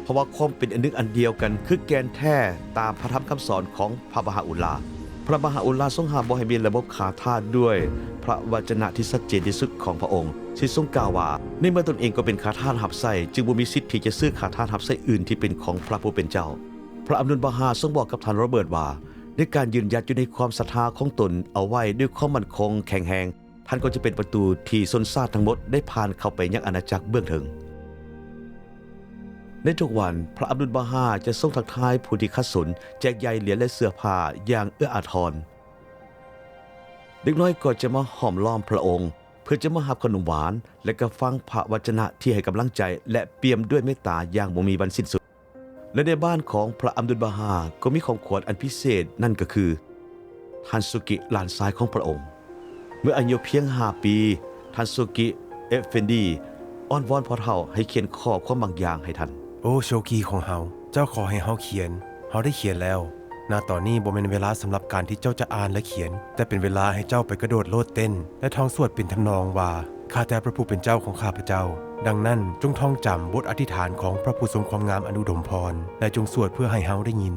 เพราะว่าความเป็นอันหนึ่งอันเดียวกันคือแกนแท้ตามพระธรรมคำสอนของพระบาฮาอุลลาห์พระบาฮาอุลลาห์ทรงห้ามบ่ให้มีระบบขาทาสด้วยพระวจนะที่ชัดเจนที่สุดของพระองค์ที่ทรงกล่าวว่าในเมื่อตนเองก็เป็นขาทาสหับไส้จึงบ่มีสิทธิ์ที่จะซื้อขาทาสหับไส้อื่นที่เป็นของพระผู้เป็นเจ้าพระอับดุลบาฮาทรงบอกกับท่านโรเบิร์ตว่าในการยืนหยัดอยู่ในความศรัทธาของตนเอาไว้ด้วยความมั่นคงแข็งแรงท่านก็จะเป็นประตูที่ชนชาติทั้งหมดได้ผ่านเข้าไปยังอาณาจักรเบื้องถึงในทุกวันพระอับดุลบาฮาจะทรงทักทายผู้ที่ขัดสนแจกใยเหรียญและเสื้อผ้าอย่างเอื้ออาทรเด็กน้อยก็จะมาห้อมล้อมพระองค์เพื่อจะมารับขนมหวานและก็ฟังพระวจนะที่ให้กำลังใจและเปี่ยมด้วยเมตตาอย่างบ่มีวันสิ้นสุดและในบ้านของพระอับดุลบาฮาก็มีของขวัญอันพิเศษนั่นก็คือทันสุกิหลานชายของพระองค์เมื่ออายุเพียง5 ปีทันสุกิเอฟเฟนดีอ้อนวอนพ่อเฒ่าให้เขียนข้อความบางอย่างให้ท่านโอ้โชกีของเฮาเจ้าขอให้เฮาเขียนเฮาได้เขียนแล้วณตอนนี้บ่แม่นเวลาสำหรับการที่เจ้าจะอ่านและเขียนแต่เป็นเวลาให้เจ้าไปกระโดดโลดเต้นและท่องสวดเป็นทำนองว่าข้าแต่พระผู้เป็นเจ้าของข้าพเจ้าดังนั้นจงท่องจำบทอธิษฐานของพระผู้ทรงความงามอนุดมพรและจงสวดเพื่อให้เฮาได้ยิน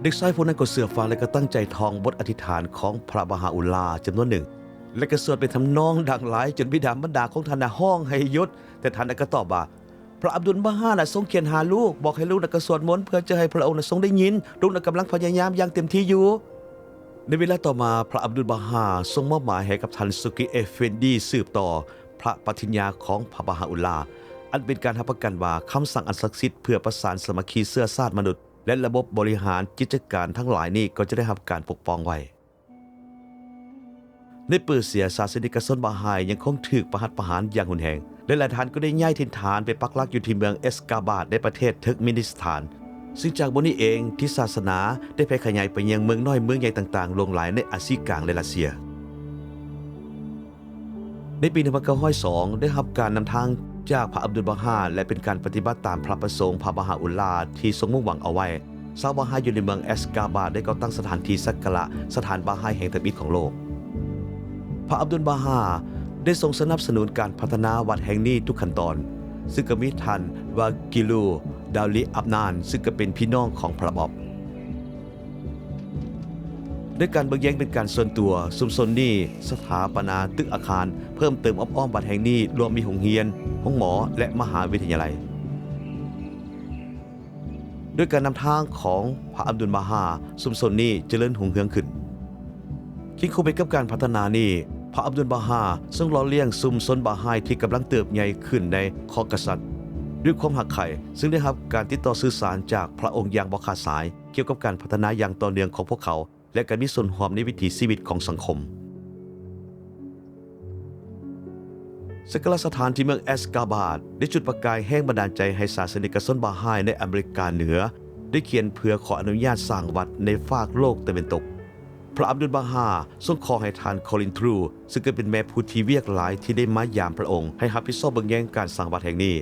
เด็กชายผู้นั้นก็เสื่อฟังและก็ตั้งใจท่องบทอธิษฐานของพระบาฮาอุลลาห์จำนวนหนึ่งและก็สวดเป็นทำนองดังหลายจนบิดามารดาของท่านห้องให้หยุดแต่ท่านก็ตอบว่าพระอับดุลบาฮาทรงเขียนหาลูกบอกให้ลูกก็สวดมนต์เพื่อจะให้พระองค์ทรงได้ยินลูกกำลังพยายามอย่างเต็มที่อยู่ในเวลาต่อมาพระอับดุลบาฮาทรงมอบหมายให้กับทันสุกิเอฟเฟนดีสืบต่อพระปฏิญญาของพระบาฮาอุลลาห์อันเป็นการรับประกันว่าคำสั่งอันศักดิ์สิทธิ์เพื่อประสานสามัคคีเสื้อชาติมนุษย์และระบบบริหารกิจการทั้งหลายนี้ก็จะได้รับการปกป้องไว้ในเปอร์เซียศาสนิกชนบาฮายยังคงถูกประหัตประหารอย่างรุนแรงและหลายท่านก็ได้ย้ายถิ่นฐานไปปักหลักอยู่ที่เมืองเอสกาบาดในประเทศเทิร์กเมนิสถานซึ่งจากบนนี้เองที่ศาสนาได้แพร่ขยายไปยังเมืองน้อยเมืองใหญ่ต่างๆลงหลายในอาเซียกลางและรัสเซียในปี 1902 ได้รับการนำทางจากพระอับดุลบาฮาและเป็นการปฏิบัติตามพระประสงค์พระบาฮาอุลลาห์ที่ทรงมุ่งหวังเอาไว้ชาวบาฮาอยู่ในเมืองเอสกาบาดได้ก่อตั้งสถานที่สักการะสถานบาฮาแห่งทมิตรของโลกพระอับดุลบาฮาได้ทรงสนับสนุนการพัฒนาวัดแห่งนี้ทุกขั้นตอนซึ่งก็มีท่านวากิลูดาวลิอับนานซึ่งก็เป็นพี่น้องของพระบอบด้วยการเบิกแย้งเป็นการส่วนตัวชุมชนนี้สถาปนาตึกอาคารเพิ่มเติมอ้อมวัดแห่งนี้รวมมีโรงเรียนห้องหมอและมหาวิทยาลัยด้วยการนำทางของพระอับดุลบาฮาชุมชนนี้เจริญรุ่งเรืองขึ้นคิดคู่ไปกับการพัฒนานี้พระอับดุลบาฮาทรงหล่อเลี้ยงชุมชนบาฮายที่กำลังเติบใหญ่ขึ้นในคอกัสซัสด้วยความหักใคร่ซึ่งได้รับการติดต่อสื่อสารจากพระองค์อย่างบ่ขาดสายเกี่ยวกับการพัฒนาอย่างต่อเนื่องของพวกเขาและการมีส่วนร่วมในวิถีชีวิตของสังคมสักการะสถานที่เมืองเอสกาบาดได้จุดประกายแห่งบันดาลใจให้ศาสนิกชนบาฮายในอเมริกาเหนือได้เขียนเพื่อขออนุญาตสร้างวัดในฟากโลกตะวันตกพระอับดุลบาฮาทรงขอให้ทานคอลินทรูซึ่งก็เป็นแม่ผู้ที่เวียกหลายที่ได้มายามพระองค์ให้รับผิดชอบเบิ่งแย่งการสร้างวัดแห่งนี้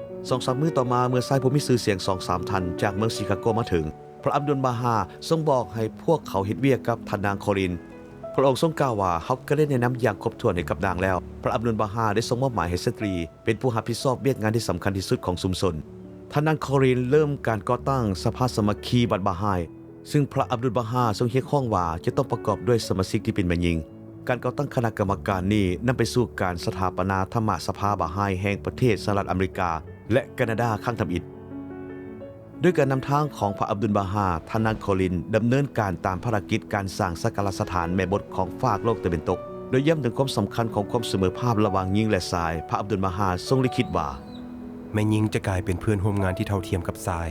2-3 มื้อต่อมาเมื่อชายผู้มีชื่อเสียง 2-3 ท่านจากเมืองชิคาโกมาถึงพระอับดุลบาฮาทรงบอกให้พวกเขาเฮ็ดเวียกกับท่านนางคอลินพระองค์ทรงกล่าวว่าเขาก็ได้แนะนำอย่างครบถ้วนให้กับนางแล้วพระอับดุลบาฮาได้ทรงมอบหมายให้สตรีเป็นผู้รับผิดชอบเวียกงานที่สำคัญที่สุดของชุมชนท่านนางคอลินเริ่มการก่อตั้งสภาสามัคคีบัดบาฮายซึ่งพระอับดุลบาฮาทรงเรียกร้องว่าจะต้องประกอบด้วยสมาชิกที่เป็นแม่หญิงการก่อตั้งคณะกรรมการนี้นำไปสู่การสถาปนาธรรมสภาบาฮายแห่งประเทศสหรัฐอเมริกาและแคนาดาข้างทำอิฐด้วยการนำทางของพระอับดุลบาฮาท่านนางคอลินดำเนินการตามภารกิจการสร้างสักการะสถานแม่บทของฟากโลกตะวันตกโดยย้ำถึงความสำคัญของความเสมอภาคระหว่างหญิงและชายพระอับดุลบาฮาทรงลิขิตว่าแม่หญิงจะกลายเป็นเพื่อนร่วมงานที่เท่าเทียมกับชาย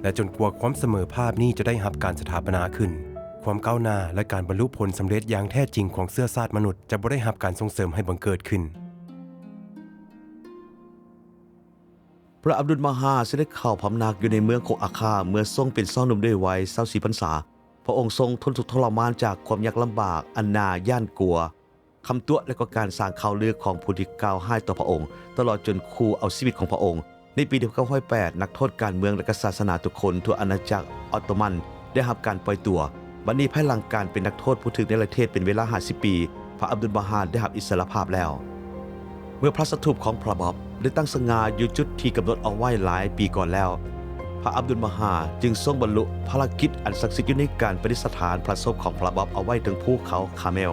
และจนกว่าความเสมอภาคนี้จะได้รับการสถาปนาขึ้นความก้าวหน้าและการบรรลุผลสำเร็จอย่างแท้จริงของเชื้อชาติมนุษย์จะบ่ได้รับการส่งเสริมให้บังเกิดขึ้น พระอับดุลมาฮาเสด็จเข้าพำนักอยู่ในเมืองโคอาคาเมื่อทรงเป็นสาวหนุ่มด้วยวัย24พรรษาพระองค์ทรงทนทุกข์ทรมานจากความยากลำบากอันน่าย่านกลัวคำตัวและก็การสร้างข่าวลือของผู้ที่กล่าวให้ต่อพระองค์ตลอดจนคู่เอาชีวิตของพระองค์ในปี1908นักโทษการเมืองและศาสนาทุกคนทั่วอาณาจักรออตโตมันได้รับการปล่อยตัวบัดนี้ภายหลังการเป็นนักโทษผู้ถูกเนรเทศเป็นเวลา50ปีพระอับดุลมาฮาได้รับอิสรภาพแล้วเมื่อพระสถูปของพระบอบได้ตั้งสง่าอยู่จุดที่กำหนดเอาไว้หลายปีก่อนแล้วพระอับดุลมาฮาจึงทรงบรรลุภารกิจอันศักดิ์สิทธิ์อยู่ในการประดิษฐานพระศพของพระบอบเอาไว้ถึงภูเขาคาเมล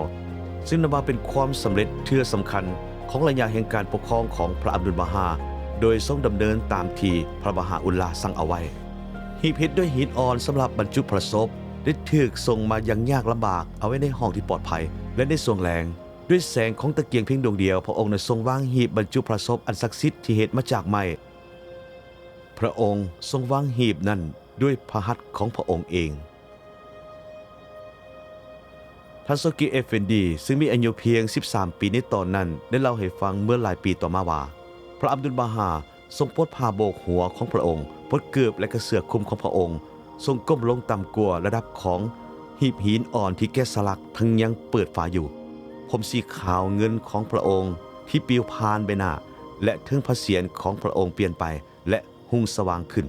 ซึ่งนับว่าเป็นความสำเร็จเทื่อสำคัญของระยะแห่งการปกครองของพระอับดุลมาฮาโดยทรงดำเนินตามที่พระบาฮาอุลลาห์สั่งเอาไว้หีบเพชรด้วยหินอ่อนสำหรับบรรจุพระศพได้ถูกส่งมายังยากลำบากเอาไว้ในห้องที่ปลอดภัยและในส่วงแรงด้วยแสงของตะเกียงเพียงดวงเดียวพระองค์ได้ทรงวางหีบบรรจุพระศพอันศักดิ์สิทธิ์ที่เฮ็ดมาจากไม้พระองค์ทรงวางหีบนั้นด้วยพระหัตถ์ของพระองค์เองท่านโซกิเอฟเฟนดีซึ่งมีอายุเพียง13ปีในตอนนั้นได้เล่าให้ฟังเมื่อหลายปีต่อมาว่าพระอับดุลมาฮาทรงปลดผ้าโบกหัวของพระองค์ปลดเกือบและกระเสือคลุมของพระองค์ทรงก้มลงต่ำกว่าระดับของหีบหินอ่อนที่แกะสลักทั้งยังเปิดฝาอยู่ผมสีขาวเงินของพระองค์ที่ปลิวผ่านใบหน้าและถึงพระเศียรของพระองค์เปลี่ยนไปและหุ่งสว่างขึ้น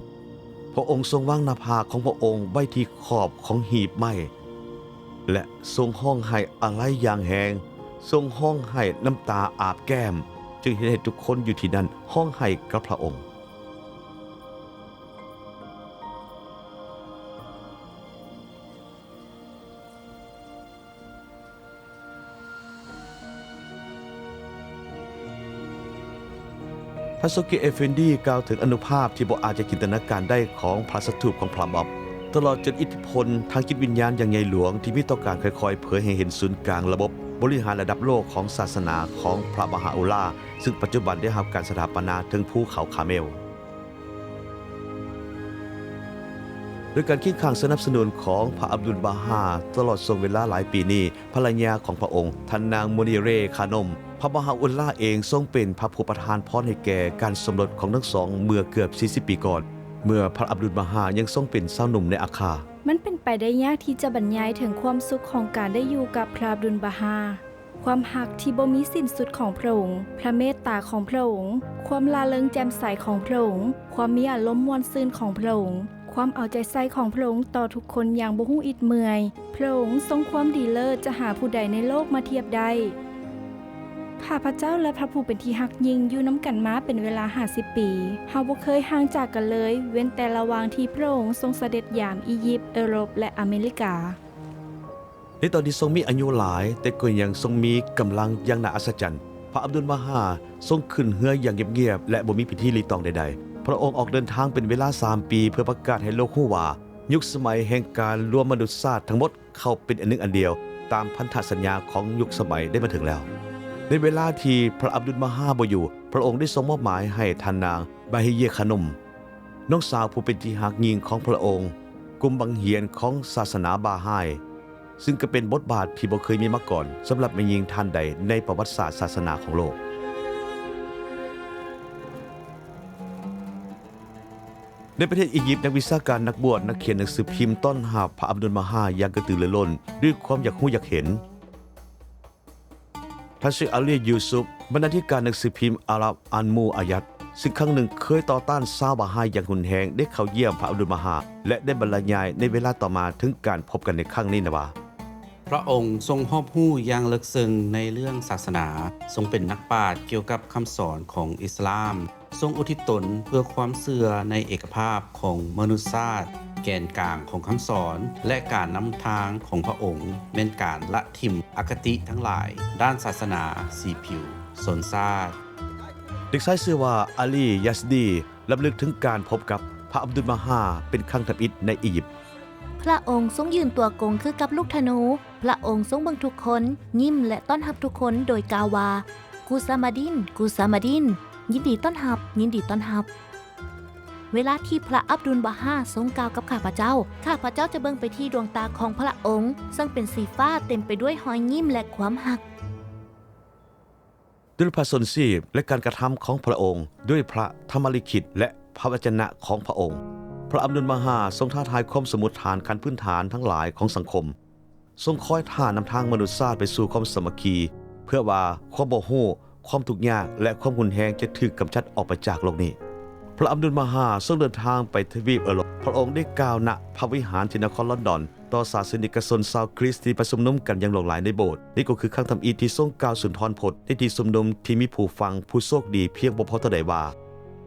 พระองค์ทรงวางหน้าผากของพระองค์ไว้ที่ขอบของหีบไม้และทรงห้องไห้อะไรอย่างแหงทรงห้องไห้น้ำตาอาบแก้มจึงเห็นให้ทุกคนอยู่ที่นั่นห้องไห้กับพระองค์ท่านโซกิเอฟเฟนดีกล่าวถึงอนุภาพที่บ่อาจจะจินตนาการได้ของพระสถูปของพระบอบตลอดจนอิทธิพลทางจิตวิญญาณอย่างใหญ่หลวงที่มีต่อการค่อยๆเผยให้เห็นศูนย์กลางระบบบริหารระดับโลกของศาสนาของพระบาฮาอุลลาห์ซึ่งปัจจุบันได้รับการสถาปนาถึงภูเขาคาเมลโดยการคิดข้างสนับสนุนของพระอับดุลบาฮาตลอดทรงเวลาหลายปีนี้ภรรยาของพระองค์ท่านนางโมนิเรคานมพระบาฮาอุลลาห์เองทรงเป็นพระผู้ประทานพรให้แก่การสมรสของทั้งสองเมื่อเกือบ40ปีก่อนเมื่อพระอับดุลบาฮายังทรงเป็นสาวหนุ่มในอาคามันเป็นไปได้ยากที่จะบรรยายถึงความสุขของการได้อยู่กับพระอับดุลบาฮาความหักที่บ่มีสิ้นสุดของพระองค์พระเมตตาของพระองค์ความลาเริงแจ่มใสของพระองค์ความมีอารมณ์ม่วนซื่นของพระองค์ความเอาใจใส่ของพระองค์ต่อทุกคนอย่างบ่ฮู้อิดเมื่อยพระองค์ทรงความดีเลิศจะหาผู้ใดในโลกมาเทียบได้ข้าพเจ้าและพระผู้เป็นที่ฮักยิ่งอยู่น้ำกันมาเป็นเวลา50ปีเฮาบ่เคยห่างจากกันเลยเว้นแต่ระหว่างที่พระองค์ทรงเสด็จยามอียิปต์ยุโรปและอเมริกาในตอนที่ทรงมีอายุหลายแต่ก็ยังทรงมีกำลังอย่างน่าอัศจรรย์พระอับดุลมาฮาทรงขึ้นเรืออย่างเงียบๆและบ่มีพิธีรีตองใดๆพระองค์ออกเดินทางเป็นเวลา3ปีเพื่อประกาศให้โลกรู้ว่ายุคสมัยแห่งการรวมมนุษยชาติทั้งหมดเข้าเป็นอันหนึ่งอันเดียวตามพันธสัญญาของยุคสมัยได้มาถึงแล้วในเวลาที่พระอับดุลมาฮาบ่อยู่พระองค์ได้ทรงมอบหมายให้ท่านนางบาฮิเยคานมน้องสาวผู้เป็นที่ฮักยิ่งของพระองค์กลุ่มบังเหียนของศาสนาบาฮายซึ่งก็เป็นบทบาทที่บ่เคยมีมาก่อนสำหรับแม่หญิงท่านใดในประวัติศาสตร์ศาสนาของโลกในประเทศอียิปต์นักวิชาการนักบวชนักเขียนหนังสือพิมพ์ต้อนรับพระอับดุลมาฮาอย่างกระตือรือร้นด้วยความอยากรู้อยากเห็นท่านเชคอาลียูซุฟบรรณาธิการหนังสือพิมพ์อาหรับอันมูอายัดซึ่งครั้งหนึ่งเคยต่อต้านชาวบาฮายอย่างหุนแหงได้เข้าเยี่ยมพระอับดุลมาฮาและได้บรรยายในเวลาต่อมาถึงการพบกันในครั้งนี้นะว่าพระองค์ทรงรอบรู้อย่างลึกซึ้งในเรื่องศาสนาทรงเป็นนักปราชญ์เกี่ยวกับคำสอนของอิสลามทรงอุทิศตนเพื่อความเชื่อในเอกภาพของมนุษยชาติแกนกลางของคำสอนและการนำทางของพระองค์แม่นการละทิมอคติทั้งหลายด้านศาสนาสีผิวชนชาติเด็กชายชื่อว่าอาลียัสดีรำลึกถึงการพบกับพระอับดุลมาฮาเป็นครั้งทำอิฐในอียิปต์พระองค์ทรงยืนตัวกงคือกับลูกธนู พระองค์ทรงเบิ่งทุกคนยิ้มและต้อนรับทุกคนโดยกล่าวว่ากูซามาดินกูซามาดินยินดีต้อนรับยินดีต้อนรับเวลาที่พระอับดุลบาฮาทรงกล่าวกับข้าพเจ้าจะเบิ่งไปที่ดวงตาของพระองค์ซึ่งเป็นสีฟ้าเต็มไปด้วยรอยยิ้มและความหักด้วยพระชนชีพและการกระทำของพระองค์ด้วยพระธรรมลิขิตและ พระวจนะของพระองค์พระอับดุลมาฮาทรงท้าทายความสมมุติฐานขั้นพื้นฐานทั้งหลายของสังคมทรงคอยท่านำทางมนุษยชาติไปสู่ความสามัคคีเพื่อว่าความบ่ฮู้ความทุกข์ยากและความหุนแฮงจะถูกกำจัดออกไปจากโลกนี้พระอับดุลมาฮาทรงเดินทางไปทวีปยุโรปพระองค์ได้กล่าวณพระวิหารที่นครลอนดอนต่อศาสนิกชนชาวคริสต์ที่ประชุมนุมกันอย่างหลากหลายในโบสถ์นี่ก็คือครั้งทำอิฐที่ทรงกล่าวสุนทรพจน์ในที่ชุมนุมที่มีผู้ฟังผู้โชคดีเพียงบ่พอเท่าใดว่า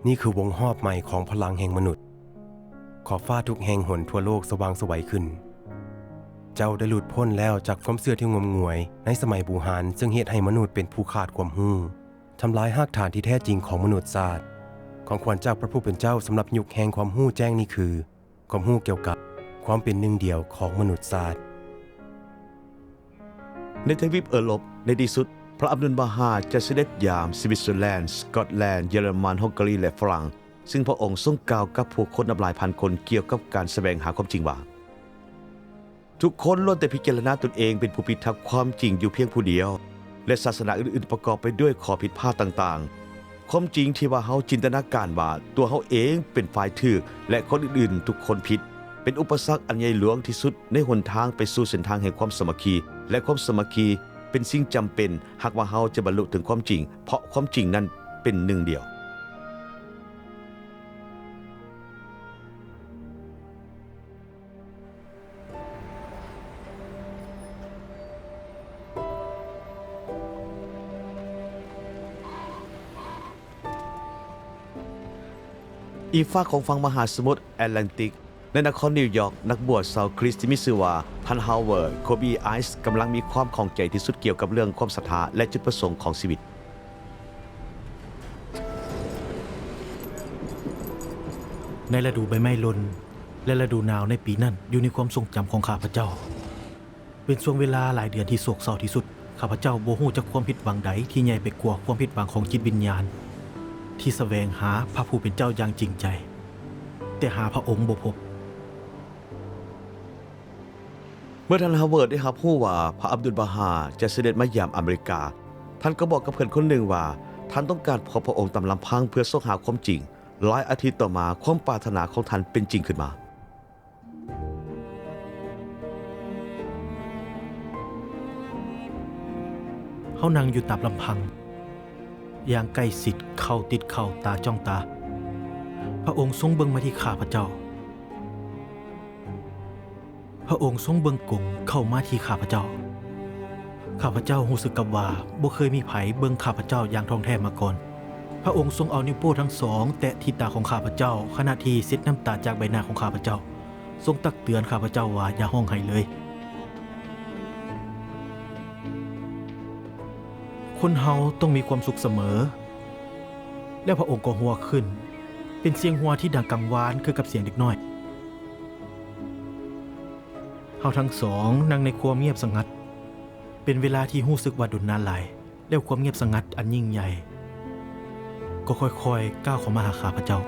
นี่คือวงหอบใหม่ของพลังแห่งมนุษย์ขอบฟ้าทุกแห่งหนทั่วโลกสว่างไสวขึ้นเจ้าได้หลุดพ้นแล้วจากความเชื่อที่งมงวยในสมัยบูหานซึ่งเหตุให้มนุษย์เป็นผู้ขาดความรู้ทำลายรากฐานที่แท้จริงของมนุษยชาติของขวัญจากพระผู้เป็นเจ้าสำหรับยุคแห่งความรู้แจ้งนี่คือความรู้เกี่ยวกับความเป็นหนึ่งเดียวของมนุษยชาติในทวีปยุโรปในที่สุดพระอับดุลบาฮาจะเสด็จยามสวิตเซอร์แลนด์สกอตแลนด์เยอรมันฮังการีและฝรั่งซึ่งพระองค์ทรงกล่าวกับผู้คนนับหลายพันคนเกี่ยวกับการแสวงหาความจริงว่าทุกคนล้วนแต่พิจารณาตนเองเป็นผู้พิทักษ์ความจริงอยู่เพียงผู้เดียวและศาสนาอื่นๆประกอบไปด้วยข้อผิดพลาดต่างๆความจริงที่ว่าเฮาจินตนาการว่าตัวเฮาเองเป็นฝ่ายถูกและคนอื่นๆทุกคนผิดเป็นอุปสรรคอันใหญ่หลวงที่สุดในหนทางไปสู่เส้นทางแห่งความสามัคคีและความสามัคคีเป็นสิ่งจำเป็นหากว่าเฮาจะบรรลุถึงความจริงเพราะความจริงนั้นเป็นหนึ่งเดียวอีกฝากของฝั่งมหาสมุทรแอตแลนติกในนครนิวยอร์กนักบวชชาวคริสต์ที่มีชื่อว่าท่านฮาวเวิร์ดโคบีไอซ์กำลังมีความข้องใจที่สุดเกี่ยวกับเรื่องความศรัทธาและจุดประสงค์ของชีวิตในฤดูใบไม้หล่นและฤดูหนาวในปีนั้นอยู่ในความทรงจำของข้าพเจ้าเป็นช่วงเวลาหลายเดือนที่โศกเศร้าที่สุดข้าพเจ้าบ่ฮู้จักความผิดหวังใดที่ใหญ่ไปกว่าความผิดหวังของจิตวิญญาณที่แสวงหาพระผู้เป็นเจ้าอย่างจริงใจแต่หาพระองค์บ่พบเมื่อท่านฮาวเวิร์ดได้รับรู้ว่าพระอับดุลบาฮาจะเสด็จมาเยี่ยมอเมริกาท่านก็บอกกับเพื่อนคนหนึ่งว่าท่านต้องการพบพระองค์ตามลำพังเพื่อแสวงหาความจริงหลายอาทิตย์ต่อมาความปรารถนาของท่านเป็นจริงขึ้นมาเฮานั่งอยู่ตามลำพังอย่างใกล้ชิดเข้าติดเข้าตาจ้องตาพระองค์ทรงเบิ่งมาที่ข้าพเจ้าพระองค์ทรงเบิ่งกงเข้ามาที่ข้าพเจ้ารู้สึกกับว่าบ่เคยมีไผเบิ่งข้าพเจ้าอย่างท่องแท้มาก่อนพระองค์ทรงเอานิ้วโป้ทั้งสองแตะที่ตาของข้าพเจ้าขณะที่เช็ดน้ำตาจากใบหน้าของข้าพเจ้าทรงตักเตือนข้าพเจ้าว่าอย่าห้องไห้เลยคนเฮาต้องมีความสุขเสมอแล้วพระองค์ก็หัวขึ้นเป็นเสียงหัวที่ดังกังวานคือกับเสียงเด็กน้อยเฮาทั้งสองนั่งในความเงียบสงัดเป็นเวลาที่รู้สึกว่าดุลนานหลายแล้วความเงียบสงัดอันยิ่งใหญ่ก็ค่อยๆก้าวเข้ามาหาข้าพเจ้า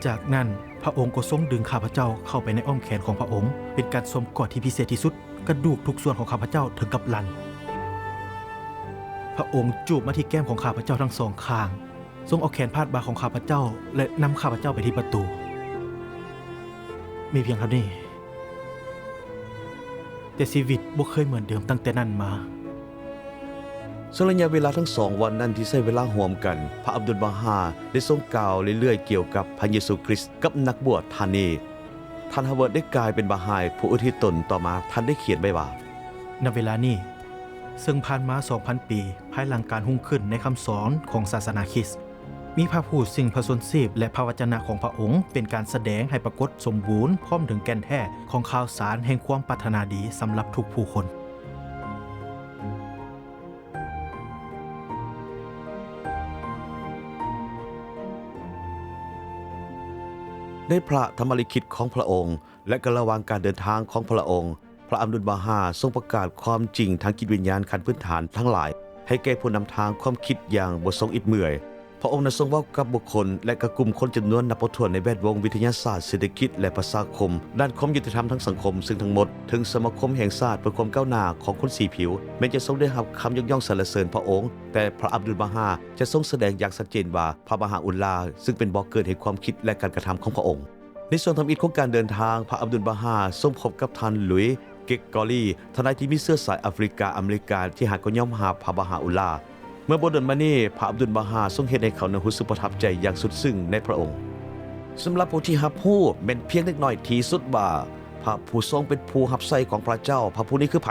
จากนั้นพระองค์ก็ทรงดึงข้าพเจ้าเข้าไปในอ้อมแขนของพระองค์เป็นการสวมกอดที่พิเศษที่สุดกระดูกทุกส่วนของข้าพเจ้าถึงกับลั่นพระองค์จูบมาที่แก้มของข้าพเจ้าทั้งสองข้างทรงเอาแขนพาดบ่าของข้าพเจ้าและนำข้าพเจ้าไปที่ประตูมีเพียงเท่านี้แต่ชีวิตบ่เคยเหมือนเดิมตั้งแต่นั้นมาส่วนระยะเวลาทั้ง2วันนั้นที่ใช้เวลาร่วมกันพระอับดุลบาฮาได้ทรงกล่าวเรื่อยๆเกี่ยวกับพระเยซูคริสต์กับนักบวชท่านนี้ท่านฮาวเวิร์ดได้กลายเป็นบาฮายผู้อุทิศตนต่อมาท่านได้เขียนไว้ว่าณเวลานี้ซึ่งผ่านมา 2,000 ปีภายหลังการหุ่งขึ้นในคำสอนของศาสนาคริสต์มีพระผู้สิ่งผสมชีพและพระวจนะของพระองค์เป็นการแสดงให้ปรากฏสมบูรณ์พร้อมถึงแก่นแท้ของข่าวสารแห่งความปรารถนาดีสำหรับทุกผู้คนในพระธรรมลิขิตของพระองค์และก็ระหว่างการเดินทางของพระองค์พระอับดุลบาฮาทรงประกาศความจริงทางจิตวิญญาณขั้นพื้นฐานทั้งหลายให้แก่ผู้นำทางความคิดอย่างบ่ทรงอิดเมื่อย พระองค์นั้นทรงเว้ากับบุคคลและกับกลุ่มคนจำนวนนับบ่ถ้วนในแวดวงวิทยาศาสตร์เศรษฐกิจและประชาคมด้านความยุติธรรมทั้งสังคมซึ่งทั้งหมดถึงสมาคมแห่งชาติเพื่อความก้าวหน้าของคนสีผิวแม้จะทรงได้รับคำยกย่องสรรเสริญพระองค์แต่พระอับดุลบาฮาจะทรงแสดงอย่างชัดเจนว่าพระมหาอุลลาซึ่งเป็นบ่อเกิดแห่งความคิดและการกระทำของพระองค์ในส่วนทำอิฐของการเดินทางพระอับดุลบาฮาทรงพบกับท่านหลุยส์เกกกอรีทนายที่มีเชื้อสายแอฟริกาอเมริกันที่หากก็ย่อมหาพระมหาอุลลาเมื่อบ่ดนมานี้พระอับดุลบาฮาทรงเฮ็ดให้เขานั้นรู้สึกประทับใจอย่างสุดซึ้งในพระองค์สำหรับผู้ที่รับรู้แม้นเพียงเล็กน้อยที่สุดว่าพระผู้ทรงเป็นผู้รับใช้ของพระเจ้าพระผู้นี้คือไผ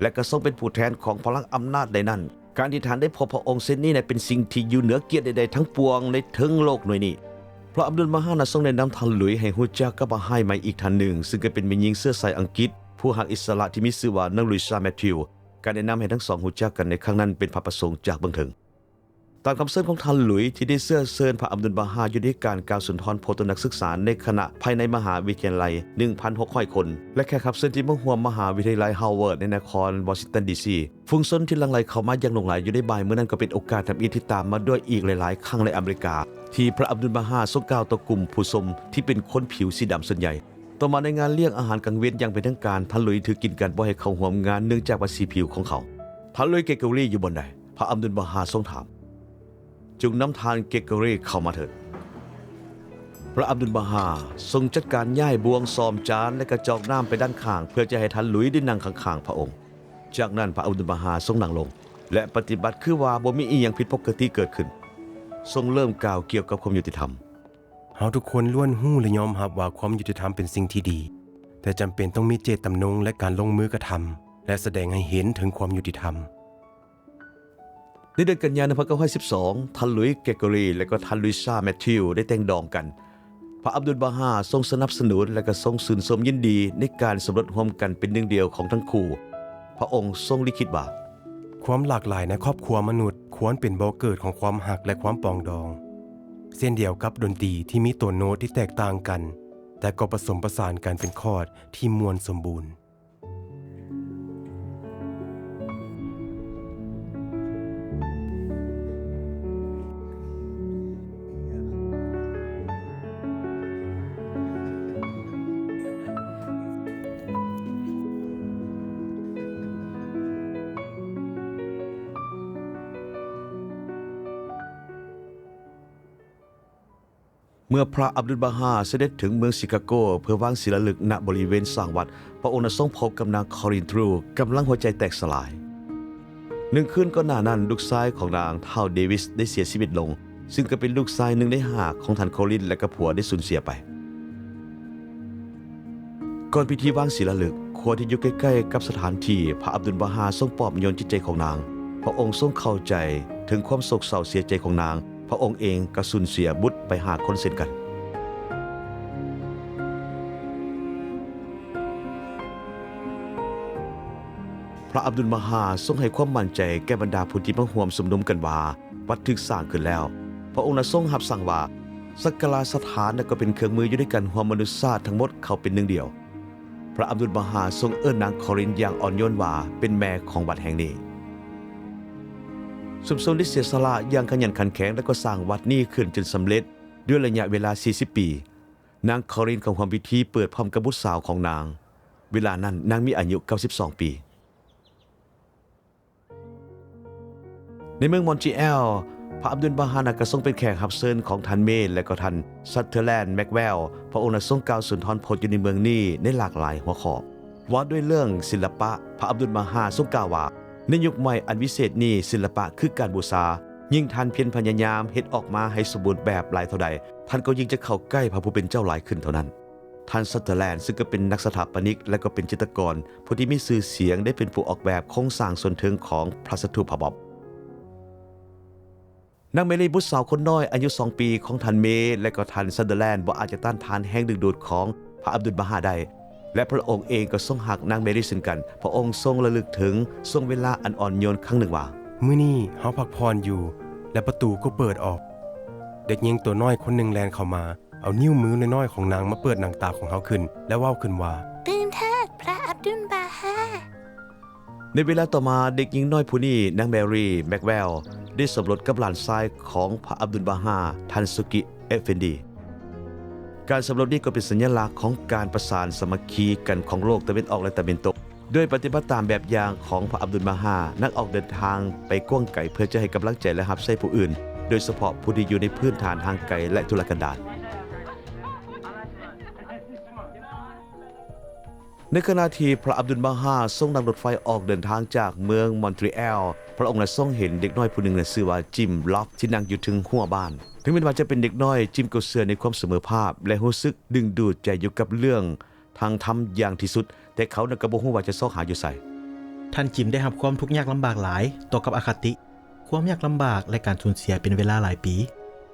และก็ทรงเป็นผู้แทนของพลังอำนาจใดนั้นการที่ท่านได้พบพระองค์เช่นนี้เป็นสิ่งที่อยู่เหนือเกียรติใดๆทั้งปวงในทั้งโลกหน่วยนี้พระอับดุลบาฮาทรงแนะนำท่านหลุยส์ให้รู้จักกับบาฮายใหม่อีกท่านหนึ่งซึ่งก็เป็นแม่หญิงเชื้อสายอังกฤษผู้ฮักอิสระที่มีชื่อว่านางลุยซาแมทธิวการแนะนำให้ทั้งสองรู้จักกันในครั้งนั้นเป็นพระประสงค์จากเบื้องถึงตามคำเชิญของท่านหลุยส์ที่ได้เชิญพระอับดุลบาฮาอยู่ในการกล่าวสุนทรพจน์นักศึกษาในคณะภายในมหาวิทยาลัย 1,600 คนและแขกรับเชิญที่มาร่วมมหาวิทยาลัยฮาร์วาร์ดในนครวอชิงตันดีซีฝูงชนที่หลั่งไหลเข้ามาอย่างหลงไหลอยู่ในบ่ายเมื่อนั้นก็เป็นโอกาสทำอิทธิตามมาด้วยอีกหลายๆครั้งในอเมริกาที่พระอับดุลบาฮาทรงกล่าวต่อกลุ่มผู้ชมที่เป็นคนผิวสีดำส่วนใหญ่ต่อมาในงานเลี้ยงอาหารกลางเว้นอย่างเป็นทางการท่านหลุยส์ถือกินกันบ่ให้เข้าร่วมงานเนื่องจากว่าสีผิวของเขาท่านหลุยส์เกเกอรี่อยู่บนใดพระอับดุลบาฮาทรงถามจงนำทานเกเกอรี่เข้ามาเถิดพระอับดุลบาฮาทรงจัดการย้ายบวงซ้อมจานและกระจอกน้ำไปด้านข้างเพื่อจะให้ท่านหลุยส์ได้นั่งข้างๆพระองค์จากนั้นพระอับดุลบาฮาทรงนั่งลงและปฏิบัติคือว่าบ่มีอีหยังผิดปกติเกิดขึ้นทรงเริ่มกล่าวเกี่ยวกับความยุติธรรมเฮาทุกคนล้วนฮู้และยอมรับว่าความยุติธรรมเป็นสิ่งที่ดีแต่จำเป็นต้องมีเจตจำนงและการลงมือกระทำและแสดงให้เห็นถึงความยุติธรรมในเดือนกันยายน1912ท่านหลุยส์เกเกอรีและก็ท่านลุยซาแมทธิวได้แต่งดองกันพระอับดุลบาฮาทรงสนับสนุนและก็ทรงชื่นชมยินดีในการสมรสร่วมกันเป็นหนึ่งเดียวของทั้งคู่พระองค์ทรงลิขิตว่าความหลากหลายในครอบครัวมนุษย์ควรเป็นบ่อเกิดของความหักและความปองดองเช่นเดียวกับดนตรีที่มีตัวโน้ตที่แตกต่างกันแต่ก็ผสมผสานกันเป็นคอร์ดที่มวลสมบูรณ์เมื่อพระอับดุลบาฮาเสด็จถึงเมืองชิคาโกเพื่อวางศิลาฤกษ์ณบริเวณสร้างวัดพระองค์ทรงพบกับนางคอรินทรูกำลังหัวใจแตกสลายหนึ่งคืนก่อนหน้านั้นลูกชายของนางเท่าเดวิสได้เสียชีวิตลงซึ่งก็เป็นลูกชาย1 ใน 5ของท่านคอรินและก็ผัวได้สูญเสียไปก่อนพิธีวางศิลาฤกษ์ครัวที่อยู่ใกล้ๆกับสถานที่พระอับดุลบาฮาทรงปลอบโยนจิตใจของนางพระองค์ทรงเข้าใจถึงความโศกเศร้าเสียใจของนางพระองค์เองก็สูญเสียบุตรไป5 คนเช่นกันพระอับดุลบาฮาทรงให้ความมั่นใจแก่บรรดาผู้ที่มาร่วมชุมนุมกันว่าวัดถูกสร้างขึ้นแล้วพระองค์ทรงรับสั่งว่าสักการะสถานก็เป็นเครื่องมืออยู่ด้วยกันรวมมนุษยชาติทั้งหมดเข้าเป็นหนึ่งเดียวพระอับดุลบาฮาทรงเอิ้นนางคอรินอย่างอ่อนโยนว่าเป็นแม่ของวัดแห่งนี้สุมทรงได้เสียสละอย่างขยันขันแข็งและก็สร้างวัดนี้ขึ้นจนสำเร็จด้วยระยะเวลา40 ปีนางคอรินเข้าร่วมพิธีเปิดพร้อมกับบุตรสาวของนางเวลานั้นนางมีอายุ92 ปีในเมืองมอนทรีออลพระอับดุลบาฮาก็ทรงเป็นแขกรับเชิญของท่านเมนและก็ท่านซัตเทอร์แลนด์แม็กแวลพระองค์ทรงกล่าวสุนทรพจน์อยู่ในเมืองนี้ในหลากหลายหัวข้อว่าด้วยเรื่องศิลปะพระอับดุลบาฮาทรงกล่าวว่าในยุคใหม่อันวิเศษนี้ศิลปะคือการบูชายิ่งท่านเพียรพยายามเฮ็ดออกมาให้สมบูรณ์แบบหลายเท่าใดท่านก็ยิ่งจะเข้าใกล้พระผู้เป็นเจ้าหลายขึ้นเท่านั้นท่านซัตเทอร์แลนด์ซึ่งก็เป็นนักสถาปนิกและก็เป็นจิตรกรผู้ที่มีชื่อเสียงได้เป็นผู้ออกแบบโครงสร้างส่วนเทิงของพระสถูปพระบอบนางเมลีบุตรสาวคนน้อยอายุ2 ปีของท่านเมและก็ท่านซัตเทอร์แลนด์บ่อาจจะต้านทานแรงดึงดูดของพระอับดุลบาฮาได้และพระองค์เองก็ทรงหักนางเมลีซึ่งกันพระองค์ทรงระลึกถึงช่วงเวลาอันอ่อนโยนครั้งหนึ่งว่ามื้อนี้เฮาพักผ่อนอยู่และประตูก็เปิดออกเด็กหญิงตัวน้อยคนหนึ่งแลนเข้ามาเอานิ้วมือน้อยๆของนางมาเปิดหนังตาของเฮาขึ้นและเว้าขึ้นว่าตื่นเถิดพระอับดุลบาฮา ในเวลาต่อมาเด็กหญิงน้อยผู้นี้นางแมรี่แม็กแวล ได้สมรสกับหลานชายของพระอับดุลบาฮาทันซุกิเอฟเฟนดีการสมรสนี้ก็เป็นสัญลักษณ์ของการประสานสามัคคีกันของโลกตะวันออกและตะวันตกโดยปฏิบัติตามแบบอย่างของพระอับดุลบาฮานักออกเดินทางไปกว้างไกลเพื่อจะให้กำลังใจและรับใช้ผู้อื่นโดยเฉพาะผู้ที่อยู่ในพื้นฐานทางไกลและทุรกันดารในขณะที่พระอับดุลบาฮาทรงนั่งรถไฟออกเดินทางจากเมืองมอนทรีออลพระองค์ได้ทรงเห็นเด็กน้อยผู้หนึ่งชื่อว่าจิมล็อฟที่นั่งอยู่ถึงหัวบ้านถึงแม้ว่าจะเป็นเด็กน้อยจิมก็เชื่อในความเสมอภาพและรู้สึกดึงดูดใจอยู่กับเรื่องทางธรรมอย่างที่สุดแต่เขาก็บ่ฮู้ว่าจะซอกหาอยู่ไสท่านจิมได้รับความทุกข์ยากลำบากหลายต่อกับอคติความยากลำบากและการสูญเสียเป็นเวลาหลายปี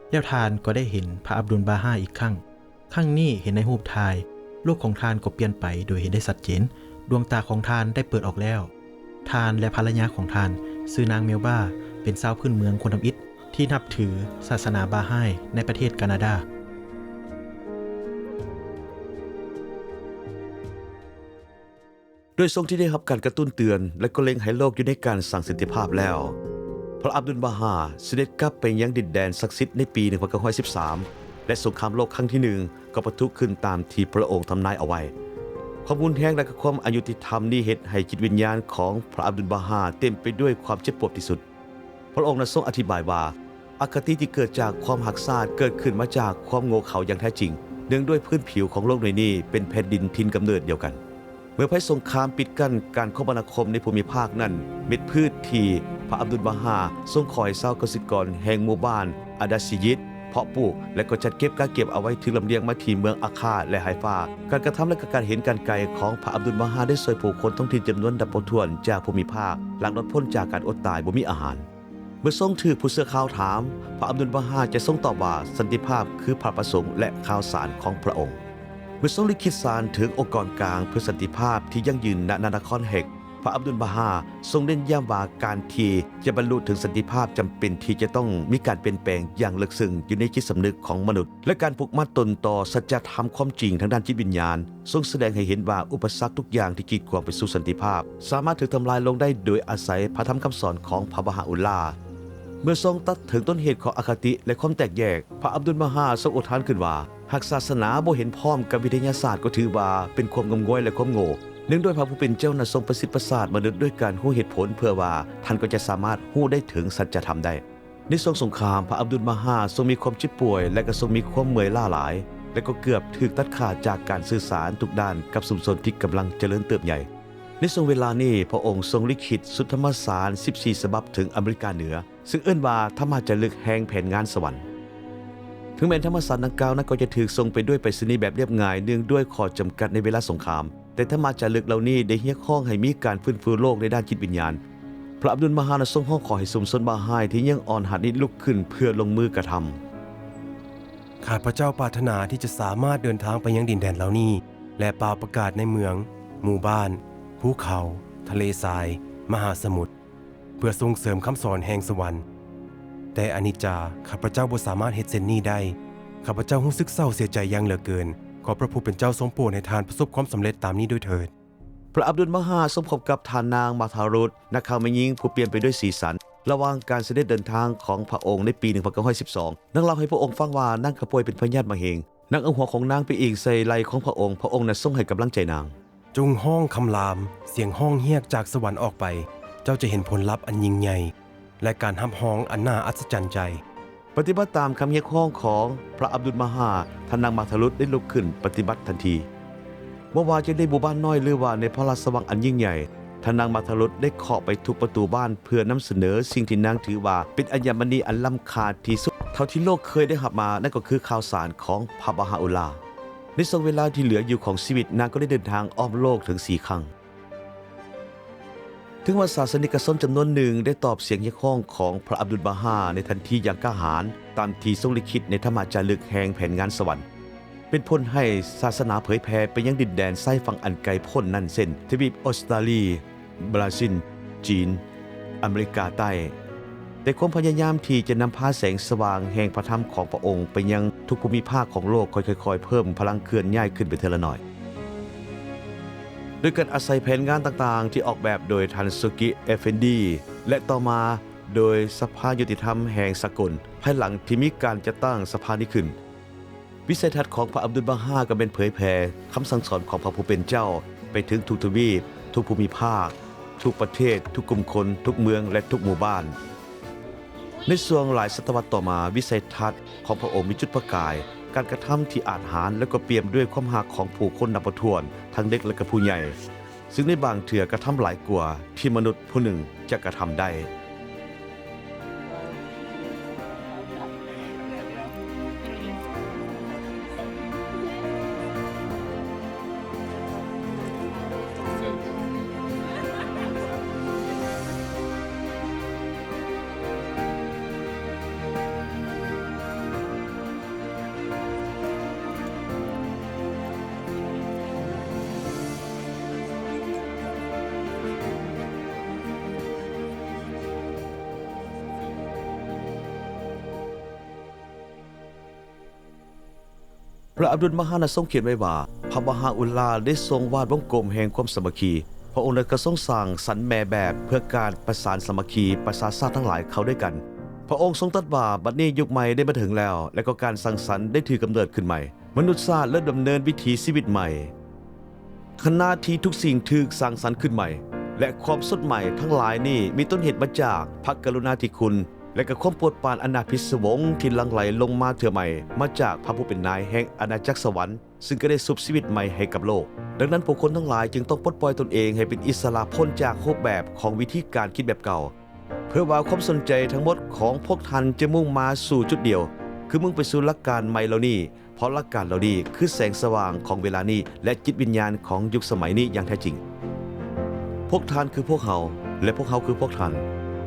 แล้วท่านก็ได้เห็นพระอับดุลบาฮาอีกครั้งนี้เห็นในรูปถ่ายโลกของท่านก็เปลี่ยนไปโดยเห็นได้ชัดเจนดวงตาของท่านได้เปิดออกแล้วท่านและภรรยาของท่านชื่อนางเมลบาเป็นชาวพื้นเมืองคนทำอิฐที่นับถือศาสนาบาฮาในประเทศแคนาดาโดยทรงที่ได้รับการกระตุ้นเตือนและก็เล็งให้โลกอยู่ในการสร้างสันติภาพแล้วพระอับดุลบาฮาเสด็จกลับไปยังดินแดนศักดิ์สิทธิ์ในปี 1913 และสงครามโลกครั้งที่1ก็ปะทุขึ้นตามที่พระองค์ทำนายเอาไว้ความรุนแรงและความอยุติธรรมนี้เฮ็ดให้จิตวิญญาณของพระอับดุลบาฮาเต็มไปด้วยความเจ็บปวดที่สุดพระองค์ทรงอธิบายว่าอคติที่เกิดจากความหักษาเกิดขึ้นมาจากความโง่เขลาอย่างแท้จริงเนื่องด้วยพื้นผิวของโลกในนี้เป็นแผ่นดินถิ่นกำเนิดเดียวกันเมื่อภัยสงครามปิดกั้นการคมนาคมในภูมิภาคนั้นเม็ดพืชที่พระอับดุลบาฮาทรงคอยชาวเกษตรกรแห่งหมู่บ้านอาดาซิยิดเพาะปลูกและก็จัดเก็บการเก็บเอาไว้ถึงลำเลียงมาที่เมืองอาคาและไฮฟาการกระทำและการเห็นการไกลของพระอับดุลบาฮาได้ช่วยผู้คนท้องถิ่นจำนวนนับบ่ถ้วนจากภูมิภาคหลังรอดพ้นจากการอดตายบ่มีอาหารเมื่อทรงถือผู้เสื้อขาวถามพระอับดุลบาฮาจะทรงตอบว่าสันติภาพคือพระประสงค์และข่าวสารของพระองค์เมื่อทรงลิขิตสารถึงองค์กรกลางเพื่อสันติภาพที่ยั่งยืนณนครเฮกพระอับดุลบาฮาทรงเน้นย้ำว่าการที่จะบรรลุถึงสันติภาพจำเป็นที่จะต้องมีการเปลี่ยนแปลงอย่างลึกซึ้งอยู่ในจิตสำนึกของมนุษย์และการผูกมัดตนต่อสัจธรรมความจริงทางด้านจิตวิญญาณทรงแสดงให้เห็นว่าอุปสรรคทุกอย่างที่กีดขวางไปสู่สันติภาพสามารถถูกทำลายลงได้โดยอาศัยพระธรรมคำสอนของพระบาฮาอุลลาห์เมื่อทรงตัดถึงต้นเหตุของอคติและความแตกแยกพระอับดุลบาฮาทรงอุทานขึ้นว่าหากศาสนาบ่เห็นพร้อมกับวิทยาศาสตร์ก็ถือว่าเป็นความงมงายและความโง่เนื่องด้วยพระผู้เป็นเจ้านั้นทรงประสิทธิ์ประสาทมนุษย์ด้วยการรู้เหตุผลเพื่อว่าท่านก็จะสามารถรู้ได้ถึงสัจธรรมได้ในช่วงสงครามพระอับดุลบาฮาทรงมีความเจ็บป่วยและก็ทรงมีความเมื่อยล้าหลายและก็เกือบถูกตัดขาดจากการสื่อสารทุกด้านกับชุมชนที่กำลังเจริญเติบใหญ่ในช่วงเวลานี้พระองค์ทรงลิขิตสุทธรรมสาร14ฉบับถึงอเมริกาเหนือซึ่งเอิ้นว่าธรรมจารึกแห่งแผนงานสวรรค์ถึงแม้ธรรมสารดังกล่าวนั้นก็จะถูกทรงไปด้วยไปรษณีย์แบบเรียบง่ายเนื่องด้วยข้อจำกัดในเวลาสงครามแต่ธรรมจารึกเหล่านี้ได้เรียกร้องให้มีการฟื้นฟูโลกในด้านจิตวิญญาณพระอับดุลบาฮาทรงห้องขอให้ชุมชนบาฮาที่ยังอ่อนหัดนี้ลุกขึ้นเพื่อลงมือกระทำข้าพเจ้าปรารถนาที่จะสามารถเดินทางไปยังดินแดนเหล่านี้และเป่าประกาศในเมืองหมู่บ้านภูเขาทะเลทรายมหาสมุทรเพื่อส่งเสริมคำสอนแห่งสวรรค์แต่อนิจจาข้าพเจ้าบ่สามารถเฮ็ดเช่นนี้ได้ข้าพเจ้ารู้สึกเศร้าเสียใจอย่างเหลือเกินขอพระผู้เป็นเจ้าทรงโปรดให้ทานประสบความสำเร็จตามนี้ด้วยเถิดพระอับดุลบาฮาทรงพบกับทานนางมาทารุตนักข่าวแม่หญิงผู้เปลี่ยนไปด้วยสีสันระหว่างการเสด็จเดินทางของพระองค์ในปี 1912นางเล่าให้พระองค์ฟังว่านางกระป่วยเป็นพยาธิมะเร็งนางเอาหัวของนางไปอิงใส่ไหล่ของพระองค์นั้นทรงให้กำลังใจนางจงห้องคำรามเสียงห้องเฮียกจากสวรรค์ออกไปเจ้าจะเห็นผลลัพธ์อันยิ่งใหญ่และการห้ำห้องอันน่าอัศจรรย์ใจปฏิบัติตามคำเรียกร้องของพระอับดุลบาฮาท่านนางมาทารุตได้ลุกขึ้นปฏิบัติทันทีว่าจะได้หมู่บ้านน้อยหรือว่าในพระราชวังอันยิ่งใหญ่ท่านนางมาทารุตได้เคาะไปทุกประตูบ้านเพื่อนำเสนอสิ่งที่นางถือว่าเป็นอัญมณีอันล้ำค่าที่สุดเท่าที่โลกเคยได้รับมานั่นก็คือข่าวสารของพระบาฮาอุลลาห์ในช่วงเวลาที่เหลืออยู่ของชีวิตนางก็ได้เดินทางอ้อมโลกถึง4 ครั้งถึงว่าศาสนิกชนจำนวนหนึ่งได้ตอบเสียงเรียกร้องของพระอับดุลบาฮาในทันทีอย่างกล้าหาญตามที่ทรงลิขิตในธรรมจารึกแห่งแผนงานสวรรค์เป็นผลให้ศาสนาเผยแผ่ไปยังดินแดนใต้ฝั่งอันไกลโพ้นนั่นเส้นทวีปออสเตรเลียบราซิลจีนอเมริกาใต้แต่ความพยายามที่จะนำพาแสงสว่างแห่งพระธรรมของพระองค์ไปยังทุกภูมิภาคของโลกค่อยๆเพิ่มพลังเคลื่อนย้ายขึ้นไปทีละหน่อยโดยการอาศัยแผนงานต่างๆที่ออกแบบโดยทันซุกิเอฟเฟนดีและต่อมา โดยสภายุติธรรมแห่งสากลภายหลังที่มีการจัดตั้งสภานี้ขึ้นวิสัยทัศน์ของพระอับดุลบาฮาก็เป็นเผยแผ่คำสั่งสอนของพระผู้เป็นเจ้าไปถึงทุกทวีปทุกภูมิภาคทุกประเทศทุกกลุ่มคนทุกเมืองและทุกหมู่บ้านในช่วงหลายศตวรรษต่อมาวิสัยทัศน์ของพระองค์มีจุดประกายการกระทำที่อาจหาญและก็เปี่ยมด้วยความหักของผู้คนนับบ่ถ้วนทั้งเด็กและก็ผู้ใหญ่ซึ่งในบางเถื่อกระทำหลายกว่าที่มนุษย์ผู้หนึ่งจะกระทำได้ พระอับดุลมหานะทรงเขียนไว้ว่าพระบาฮาอุลลาได้ทรงวาดวงกลมแห่งความสามัคคีพระองค์ได้กระทรงสร้างสรรค์แม่แบบเพื่อการประสานสามัคคีประสาชาติทั้งหลายเข้าด้วยกันพระองค์ทรงตรัสว่าบัดนี้ยุคใหม่ได้มาถึงแล้วและก็การสร้างสรรค์ได้ถือกำเนิดขึ้นใหม่มนุษยชาติเริ่มดำเนินวิถีชีวิตใหม่ขณะที่ทุกสิ่งถูกสร้างสรรค์ขึ้นใหม่และความสดใหม่ทั้งหลายนี้มีต้นเหตุมาจากพระกรุณาธิคุณและก็ความโปรดปรานอนาพิศวงที่หลั่งไหลลงมาเถื่อใหม่มาจากพระผู้เป็นนายแห่งอาณาจักรสวรรค์ซึ่งก็ได้สุบชีวิตใหม่ให้กับโลกดังนั้นผู้คนทั้งหลายจึงต้องปลดปล่อยตนเองให้เป็นอิสระพ้นจากรูปแบบของวิธีการคิดแบบเก่าเพื่อว่าความสนใจทั้งหมดของพวกท่านจะมุ่งมาสู่จุดเดียวคือมุ่งไปสู่หลักการใหม่เหล่านี้เพราะหลักการเหล่านี้คือแสงสว่างของเวลานี้และจิตวิญญาณของยุคสมัยนี้อย่างแท้จริงพวกท่านคือพวกเขาและพวกเขาคือพวกท่าน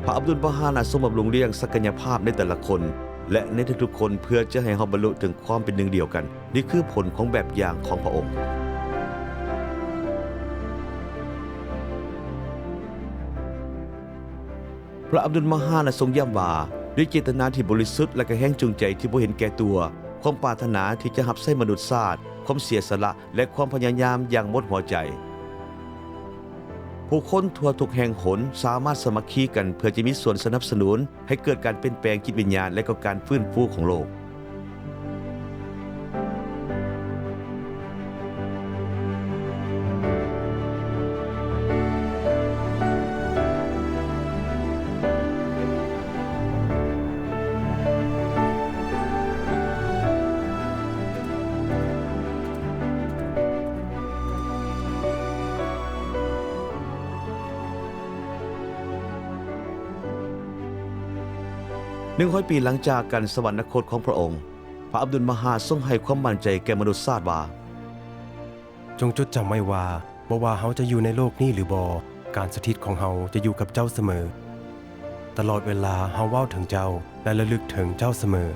พระอับดุลบาฮานะทรงบำรุงเลี้ยงศักยภาพในแต่ละคนและในทุกๆคนเพื่อจะให้เขาบรรลุถึงความเป็นหนึ่งเดียวกันนี่คือผลของแบบอย่างของพระองค์พระอับดุลมหานะทรงย้ำว่าด้วยเจตนาที่บริสุทธิ์และก็แห่งจูงใจที่บ่เห็นแก่ตัวความปรารถนาที่จะรับใช้มนุษยชาติความเสียสละและความพยายามอย่างหมดหัวใจผู้คนทั่วทุกแห่งหนสามารถสามัคคีกันเพื่อจะมีส่วนสนับสนุนให้เกิดการเปลี่ยนแปลงจิตวิญญาณและก็การฟื้นฟูของโลก100 ปีหลังจากการสวรรคตของพระองค์พระอับดุลมหาทรงให้ความมั่นใจแก่มนุษยชาติว่าจงจดจำไว้ว่าบ่ว่าเฮาจะอยู่ในโลกนี้หรือบ่การสถิตของเฮาจะอยู่กับเจ้าเสมอตลอดเวลาเฮาเว้าถึงเจ้าและระลึกถึงเจ้าเสมอ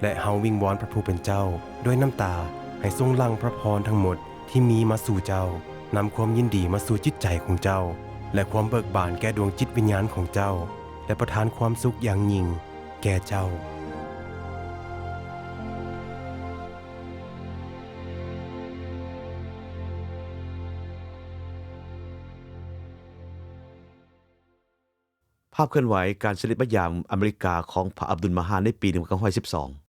และเฮาวิงวอนพระผู้เป็นเจ้าด้วยน้ำตาให้ทรงหลั่งพระพรทั้งหมดที่มีมาสู่เจ้านำความยินดีมาสู่จิตใจของเจ้าและความเบิกบานแก่ดวงจิตวิญญาณของเจ้าและประทานความสุขอย่างยิ่งแก่เจ้าภาพเคลื่อนไหวการเสด็จมาเยือนอเมริกาของพระอับดุลมหาในปี 1912